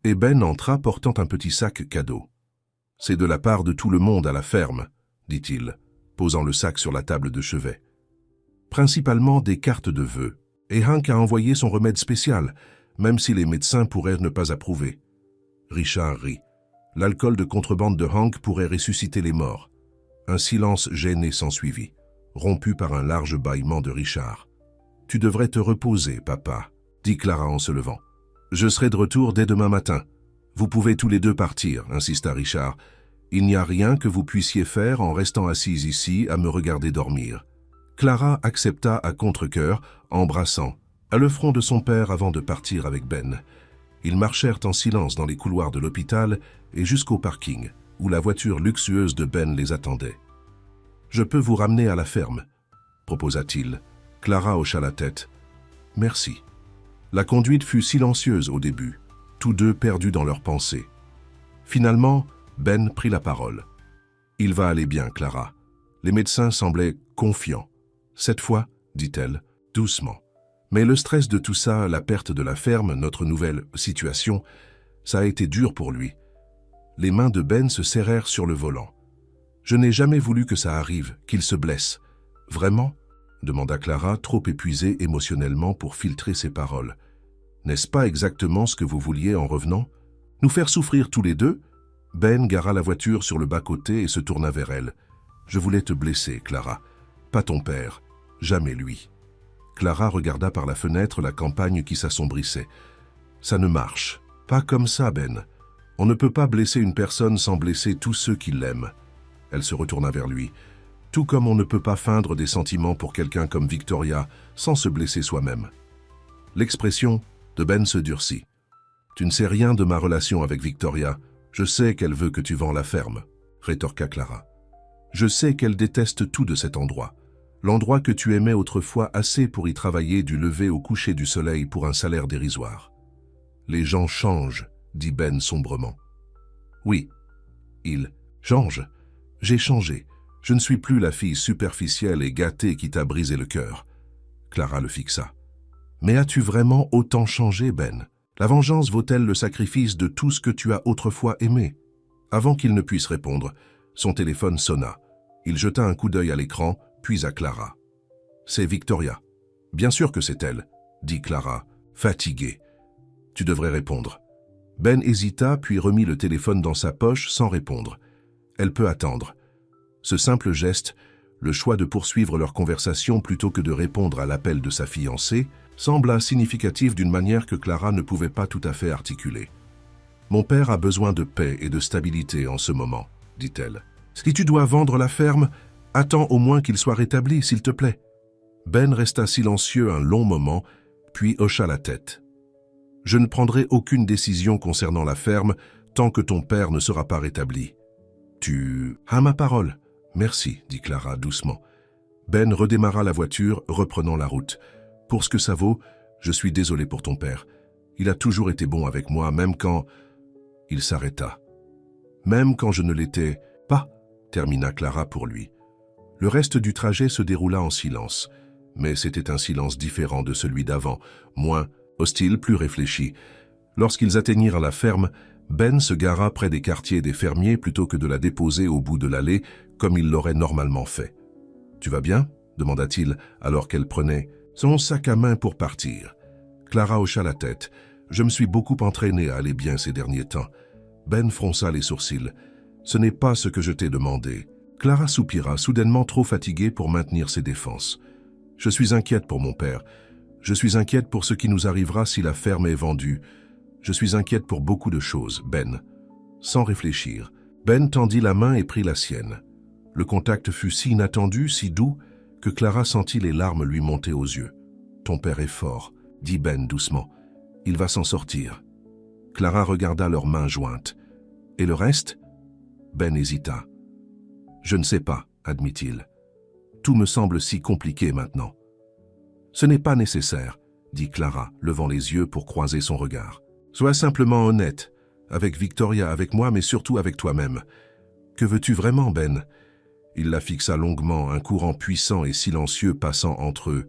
et Ben entra portant un petit sac cadeau. « C'est de la part de tout le monde à la ferme, » dit-il, posant le sac sur la table de chevet. « Principalement des cartes de vœux. Et Hank a envoyé son remède spécial, même si les médecins pourraient ne pas approuver. » Richard rit. L'alcool de contrebande de Hank pourrait ressusciter les morts. Un silence gêné s'ensuivit, rompu par un large bâillement de Richard. « Tu devrais te reposer, papa, » dit Clara en se levant. « Je serai de retour dès demain matin. Vous pouvez tous les deux partir, » insista Richard. « Il n'y a rien que vous puissiez faire en restant assise ici à me regarder dormir. » Clara accepta à contre-cœur, embrassant, à le front de son père avant de partir avec Ben. Ils marchèrent en silence dans les couloirs de l'hôpital et jusqu'au parking, où la voiture luxueuse de Ben les attendait. « Je peux vous ramener à la ferme, » proposa-t-il. Clara hocha la tête. « Merci. » La conduite fut silencieuse au début, tous deux perdus dans leurs pensées. Finalement, Ben prit la parole. « Il va aller bien, Clara. » Les médecins semblaient confiants. « Cette fois, » dit-elle, doucement. « Mais le stress de tout ça, la perte de la ferme, notre nouvelle situation, ça a été dur pour lui. » Les mains de Ben se serrèrent sur le volant. « Je n'ai jamais voulu que ça arrive, qu'il se blesse. »« Vraiment ?» demanda Clara, trop épuisée émotionnellement pour filtrer ses paroles. « N'est-ce pas exactement ce que vous vouliez en revenant? Nous faire souffrir tous les deux ?» Ben gara la voiture sur le bas-côté et se tourna vers elle. « Je voulais te blesser, Clara. Pas ton père. Jamais lui. » Clara regarda par la fenêtre la campagne qui s'assombrissait. « Ça ne marche. Pas comme ça, Ben. On ne peut pas blesser une personne sans blesser tous ceux qui l'aiment. » Elle se retourna vers lui. « Tout comme on ne peut pas feindre des sentiments pour quelqu'un comme Victoria sans se blesser soi-même. » L'expression de Ben se durcit. « Tu ne sais rien de ma relation avec Victoria. Je sais qu'elle veut que tu vends la ferme, rétorqua Clara. Je sais qu'elle déteste tout de cet endroit. L'endroit que tu aimais autrefois assez pour y travailler du lever au coucher du soleil pour un salaire dérisoire. Les gens changent, dit Ben sombrement. Oui, il change. J'ai changé. Je ne suis plus la fille superficielle et gâtée qui t'a brisé le cœur. Clara le fixa. Mais as-tu vraiment autant changé, Ben? La vengeance vaut-elle le sacrifice de tout ce que tu as autrefois aimé? Avant qu'il ne puisse répondre, son téléphone sonna. Il jeta un coup d'œil à l'écran, puis à Clara. C'est Victoria. Bien sûr que c'est elle, dit Clara, fatiguée. Tu devrais répondre. Ben hésita, puis remit le téléphone dans sa poche sans répondre. Elle peut attendre. Ce simple geste, le choix de poursuivre leur conversation plutôt que de répondre à l'appel de sa fiancée, sembla significatif d'une manière que Clara ne pouvait pas tout à fait articuler. « Mon père a besoin de paix et de stabilité en ce moment, » dit-elle. « Si tu dois vendre la ferme, attends au moins qu'il soit rétabli, s'il te plaît. » Ben resta silencieux un long moment, puis hocha la tête. « Je ne prendrai aucune décision concernant la ferme tant que ton père ne sera pas rétabli. »« Tu as ma parole. »« Merci, » dit Clara doucement. Ben redémarra la voiture, reprenant la route. « Pour ce que ça vaut, je suis désolé pour ton père. Il a toujours été bon avec moi, même quand... » Il s'arrêta. « Même quand je ne l'étais pas, » termina Clara pour lui. Le reste du trajet se déroula en silence, mais c'était un silence différent de celui d'avant, moins hostile, plus réfléchi. Lorsqu'ils atteignirent la ferme, Ben se gara près des quartiers des fermiers plutôt que de la déposer au bout de l'allée, comme il l'aurait normalement fait. « Tu vas bien ?» demanda-t-il alors qu'elle prenait son sac à main pour partir. Clara hocha la tête. « Je me suis beaucoup entraînée à aller bien ces derniers temps. » Ben fronça les sourcils. « Ce n'est pas ce que je t'ai demandé. » Clara soupira, soudainement trop fatiguée pour maintenir ses défenses. « Je suis inquiète pour mon père. Je suis inquiète pour ce qui nous arrivera si la ferme est vendue. Je suis inquiète pour beaucoup de choses, Ben. » Sans réfléchir, Ben tendit la main et prit la sienne. Le contact fut si inattendu, si doux, que Clara sentit les larmes lui monter aux yeux. « Ton père est fort, » dit Ben doucement. « Il va s'en sortir. » Clara regarda leurs mains jointes. « Et le reste ?» Ben hésita. « Je ne sais pas, » admit-il. « Tout me semble si compliqué maintenant. »« Ce n'est pas nécessaire, » dit Clara, levant les yeux pour croiser son regard. « Sois simplement honnête, avec Victoria, avec moi, mais surtout avec toi-même. Que veux-tu vraiment, Ben ?» Il la fixa longuement, un courant puissant et silencieux passant entre eux.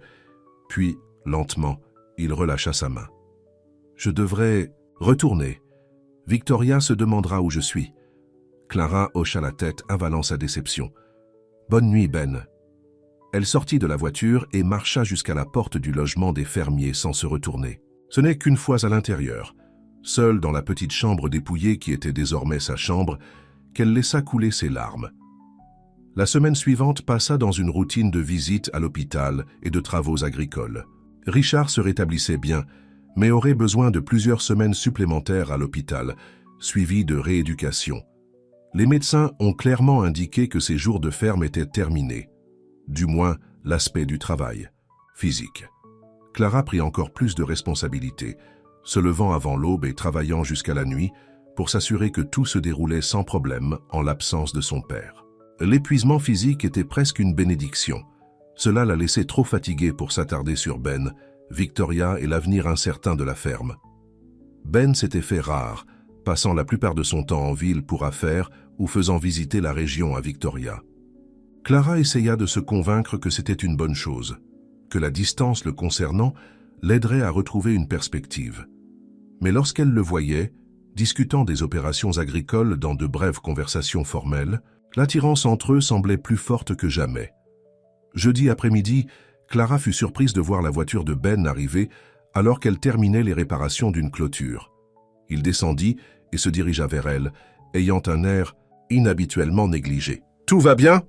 Puis, lentement, il relâcha sa main. « Je devrais retourner. Victoria se demandera où je suis. » Clara hocha la tête, avalant sa déception. « Bonne nuit, Ben. » Elle sortit de la voiture et marcha jusqu'à la porte du logement des fermiers sans se retourner. Ce n'est qu'une fois à l'intérieur, seule dans la petite chambre dépouillée qui était désormais sa chambre, qu'elle laissa couler ses larmes. La semaine suivante passa dans une routine de visites à l'hôpital et de travaux agricoles. Richard se rétablissait bien, mais aurait besoin de plusieurs semaines supplémentaires à l'hôpital, suivies de rééducation. Les médecins ont clairement indiqué que ses jours de ferme étaient terminés, du moins l'aspect du travail, physique. Clara prit encore plus de responsabilités, se levant avant l'aube et travaillant jusqu'à la nuit pour s'assurer que tout se déroulait sans problème en l'absence de son père. L'épuisement physique était presque une bénédiction. Cela la laissait trop fatiguée pour s'attarder sur Ben, Victoria et l'avenir incertain de la ferme. Ben s'était fait rare, passant la plupart de son temps en ville pour affaires ou faisant visiter la région à Victoria. Clara essaya de se convaincre que c'était une bonne chose, que la distance le concernant l'aiderait à retrouver une perspective. Mais lorsqu'elle le voyait, discutant des opérations agricoles dans de brèves conversations formelles, l'attirance entre eux semblait plus forte que jamais. Jeudi après-midi, Clara fut surprise de voir la voiture de Ben arriver alors qu'elle terminait les réparations d'une clôture. Il descendit et se dirigea vers elle, ayant un air inhabituellement négligé. « Tout va bien ?»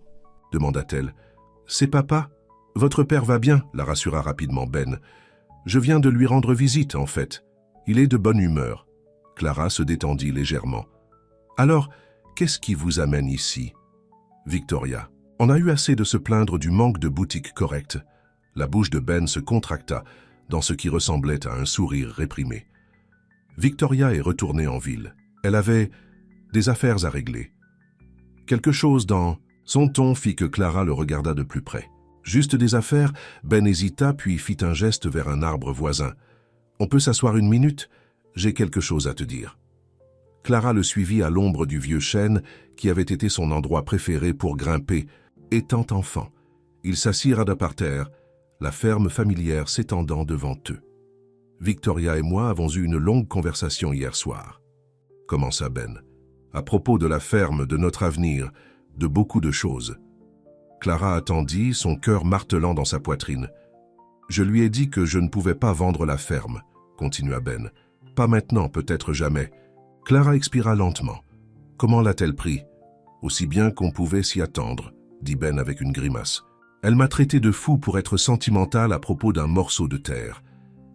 demanda-t-elle. « C'est papa. Votre père va bien ?» la rassura rapidement Ben. « Je viens de lui rendre visite, en fait. Il est de bonne humeur. » Clara se détendit légèrement. « Alors, qu'est-ce qui vous amène ici ?» Victoria. « On a eu assez de se plaindre du manque de boutiques correctes. » La bouche de Ben se contracta, dans ce qui ressemblait à un sourire réprimé. Victoria est retournée en ville. Elle avait des affaires à régler. Quelque chose dans son ton fit que Clara le regarda de plus près. Juste des affaires? Ben hésita puis fit un geste vers un arbre voisin. On peut s'asseoir une minute? J'ai quelque chose à te dire. Clara le suivit à l'ombre du vieux chêne qui avait été son endroit préféré pour grimper, étant enfant. Ils s'assirent à par terre, la ferme familière s'étendant devant eux. Victoria et moi avons eu une longue conversation hier soir. Commença Ben. À propos de la ferme, de notre avenir, de beaucoup de choses. Clara attendit, son cœur martelant dans sa poitrine. Je lui ai dit que je ne pouvais pas vendre la ferme, continua Ben. Pas maintenant, peut-être jamais. Clara expira lentement. Comment l'a-t-elle pris? Aussi bien qu'on pouvait s'y attendre, dit Ben avec une grimace. Elle m'a traité de fou pour être sentimentale à propos d'un morceau de terre.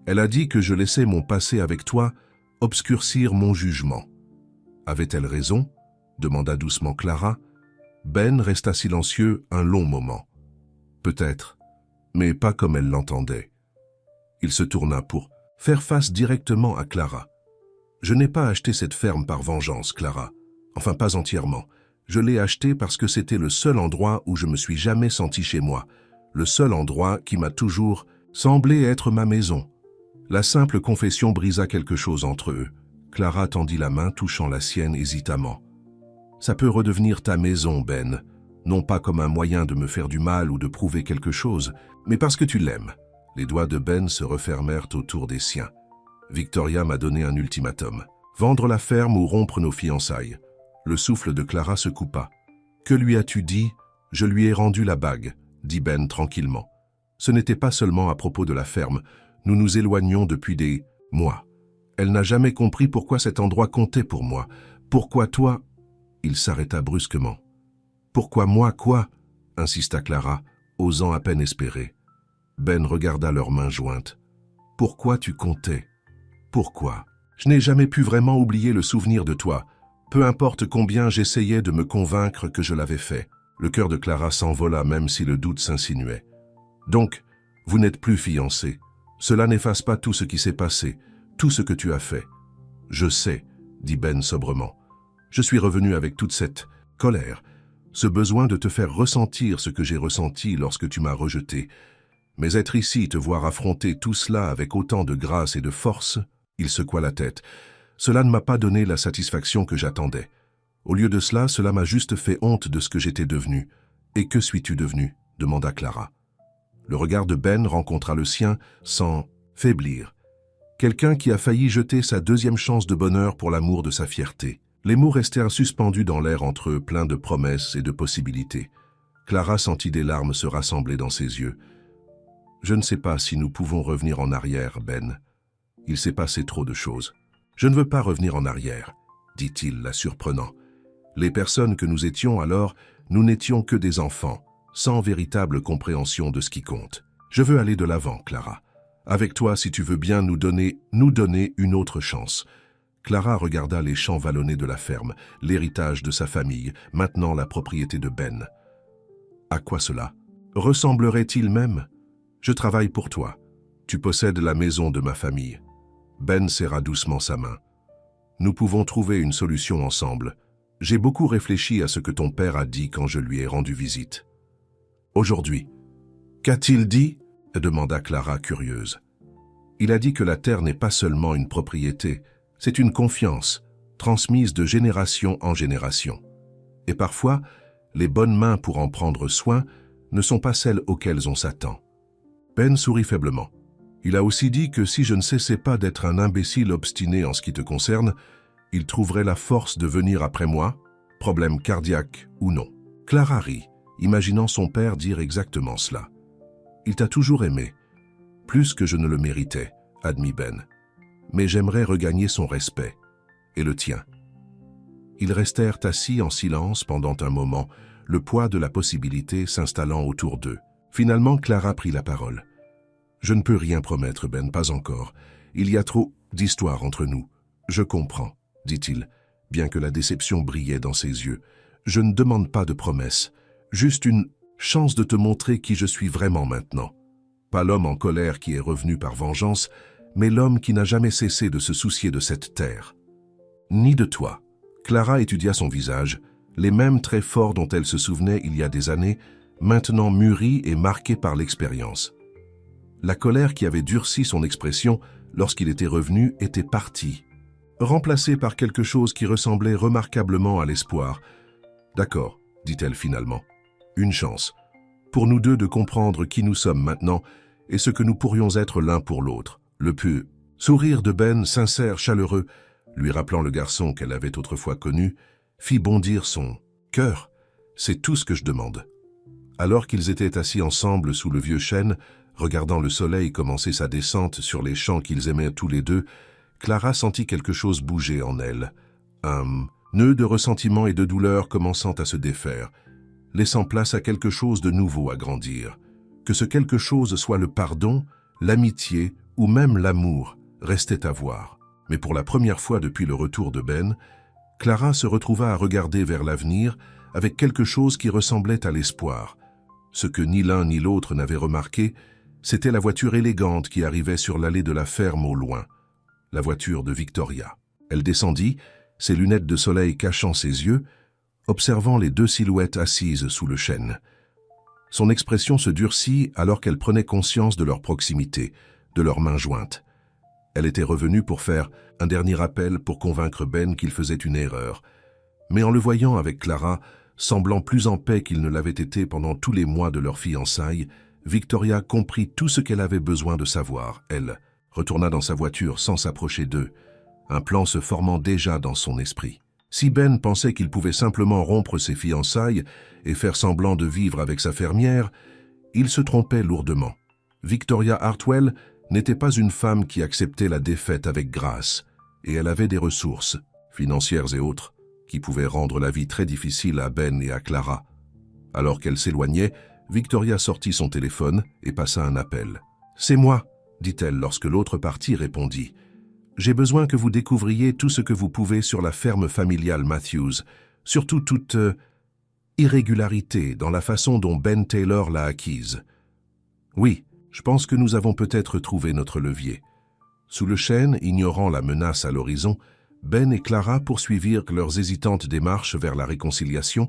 Elle a dit que je laissais mon passé avec toi obscurcir mon jugement. Avait-elle raison? Demanda doucement Clara. Ben resta silencieux un long moment. Peut-être, mais pas comme elle l'entendait. Il se tourna pour faire face directement à Clara. Je n'ai pas acheté cette ferme par vengeance, Clara. Enfin, pas entièrement. Je l'ai achetée parce que c'était le seul endroit où je me suis jamais senti chez moi. Le seul endroit qui m'a toujours semblé être ma maison. La simple confession brisa quelque chose entre eux. Clara tendit la main, touchant la sienne hésitamment. Ça peut redevenir ta maison, Ben. Non pas comme un moyen de me faire du mal ou de prouver quelque chose, mais parce que tu l'aimes. Les doigts de Ben se refermèrent autour des siens. Victoria m'a donné un ultimatum. Vendre la ferme ou rompre nos fiançailles. Le souffle de Clara se coupa. Que lui as-tu dit? Je lui ai rendu la bague, dit Ben tranquillement. Ce n'était pas seulement à propos de la ferme. Nous nous éloignions depuis des mois. Elle n'a jamais compris pourquoi cet endroit comptait pour moi. Pourquoi toi? Il s'arrêta brusquement. Pourquoi moi, quoi? Insista Clara, osant à peine espérer. Ben regarda leurs mains jointes. Pourquoi tu comptais? Pourquoi? Je n'ai jamais pu vraiment oublier le souvenir de toi. Peu importe combien j'essayais de me convaincre que je l'avais fait. Le cœur de Clara s'envola même si le doute s'insinuait. Donc, vous n'êtes plus fiancés. Cela n'efface pas tout ce qui s'est passé, tout ce que tu as fait. Je sais, dit Ben sobrement. Je suis revenu avec toute cette colère, ce besoin de te faire ressentir ce que j'ai ressenti lorsque tu m'as rejeté. Mais être ici, te voir affronter tout cela avec autant de grâce et de force, il secoua la tête. Cela ne m'a pas donné la satisfaction que j'attendais. Au lieu de cela, cela m'a juste fait honte de ce que j'étais devenu. Et que suis-tu devenu? Demanda Clara. Le regard de Ben rencontra le sien sans faiblir. Quelqu'un qui a failli jeter sa deuxième chance de bonheur pour l'amour de sa fierté. Les mots restèrent suspendus dans l'air entre eux, pleins de promesses et de possibilités. Clara sentit des larmes se rassembler dans ses yeux. Je ne sais pas si nous pouvons revenir en arrière, Ben. Il s'est passé trop de choses. Je ne veux pas revenir en arrière, dit-il, la surprenant. Les personnes que nous étions alors, nous n'étions que des enfants, sans véritable compréhension de ce qui compte. Je veux aller de l'avant, Clara. Avec toi, si tu veux bien nous donner une autre chance. Clara regarda les champs vallonnés de la ferme, l'héritage de sa famille, maintenant la propriété de Ben. À quoi cela? Ressemblerait-il même? Je travaille pour toi. Tu possèdes la maison de ma famille. Ben serra doucement sa main. Nous pouvons trouver une solution ensemble. J'ai beaucoup réfléchi à ce que ton père a dit quand je lui ai rendu visite. Aujourd'hui. Qu'a-t-il dit? Demanda Clara curieuse. Il a dit que la terre n'est pas seulement une propriété, c'est une confiance, transmise de génération en génération. Et parfois, les bonnes mains pour en prendre soin ne sont pas celles auxquelles on s'attend. Ben sourit faiblement. Il a aussi dit que si je ne cessais pas d'être un imbécile obstiné en ce qui te concerne, il trouverait la force de venir après moi, problème cardiaque ou non. Clara rit, imaginant son père dire exactement cela. Il t'a toujours aimé, plus que je ne le méritais, admit Ben. Mais j'aimerais regagner son respect, et le tien. Ils restèrent assis en silence pendant un moment, le poids de la possibilité s'installant autour d'eux. Finalement, Clara prit la parole. Je ne peux rien promettre, Ben, pas encore. Il y a trop d'histoires entre nous. Je comprends, dit-il, bien que la déception brillait dans ses yeux. Je ne demande pas de promesses, juste une chance de te montrer qui je suis vraiment maintenant. Pas l'homme en colère qui est revenu par vengeance, mais l'homme qui n'a jamais cessé de se soucier de cette terre. Ni de toi. Clara étudia son visage, les mêmes traits forts dont elle se souvenait il y a des années, maintenant mûris et marqués par l'expérience. La colère qui avait durci son expression lorsqu'il était revenu était partie, remplacée par quelque chose qui ressemblait remarquablement à l'espoir. « D'accord, dit-elle finalement. Une chance. Pour nous deux de comprendre qui nous sommes maintenant et ce que nous pourrions être l'un pour l'autre. » Le peu sourire de Ben, sincère, chaleureux, lui rappelant le garçon qu'elle avait autrefois connu, fit bondir son cœur. « C'est tout ce que je demande. » Alors qu'ils étaient assis ensemble sous le vieux chêne, regardant le soleil commencer sa descente sur les champs qu'ils aimaient tous les deux, Clara sentit quelque chose bouger en elle. Un nœud de ressentiment et de douleur commençant à se défaire, laissant place à quelque chose de nouveau à grandir. Que ce quelque chose soit le pardon, l'amitié ou même l'amour restait à voir. Mais pour la première fois depuis le retour de Ben, Clara se retrouva à regarder vers l'avenir avec quelque chose qui ressemblait à l'espoir. Ce que ni l'un ni l'autre n'avaient remarqué, c'était la voiture élégante qui arrivait sur l'allée de la ferme au loin. La voiture de Victoria. Elle descendit, ses lunettes de soleil cachant ses yeux, observant les deux silhouettes assises sous le chêne. Son expression se durcit alors qu'elle prenait conscience de leur proximité, de leurs mains jointes. Elle était revenue pour faire un dernier appel pour convaincre Ben qu'il faisait une erreur. Mais en le voyant avec Clara, semblant plus en paix qu'il ne l'avait été pendant tous les mois de leur fiançailles, Victoria comprit tout ce qu'elle avait besoin de savoir. Elle retourna dans sa voiture sans s'approcher d'eux, un plan se formant déjà dans son esprit. Si Ben pensait qu'il pouvait simplement rompre ses fiançailles et faire semblant de vivre avec sa fermière, il se trompait lourdement. Victoria Hartwell n'était pas une femme qui acceptait la défaite avec grâce, et elle avait des ressources, financières et autres, qui pouvaient rendre la vie très difficile à Ben et à Clara. Alors qu'elle s'éloignait, Victoria sortit son téléphone et passa un appel. « C'est moi », dit-elle lorsque l'autre partie répondit. « J'ai besoin que vous découvriez tout ce que vous pouvez sur la ferme familiale Matthews, surtout toute irrégularité dans la façon dont Ben Taylor l'a acquise. Oui, je pense que nous avons peut-être trouvé notre levier. » Sous le chêne, ignorant la menace à l'horizon, Ben et Clara poursuivirent leurs hésitantes démarches vers la réconciliation,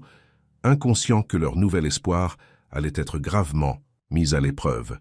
inconscients que leur nouvel espoir allait être gravement mis à l'épreuve.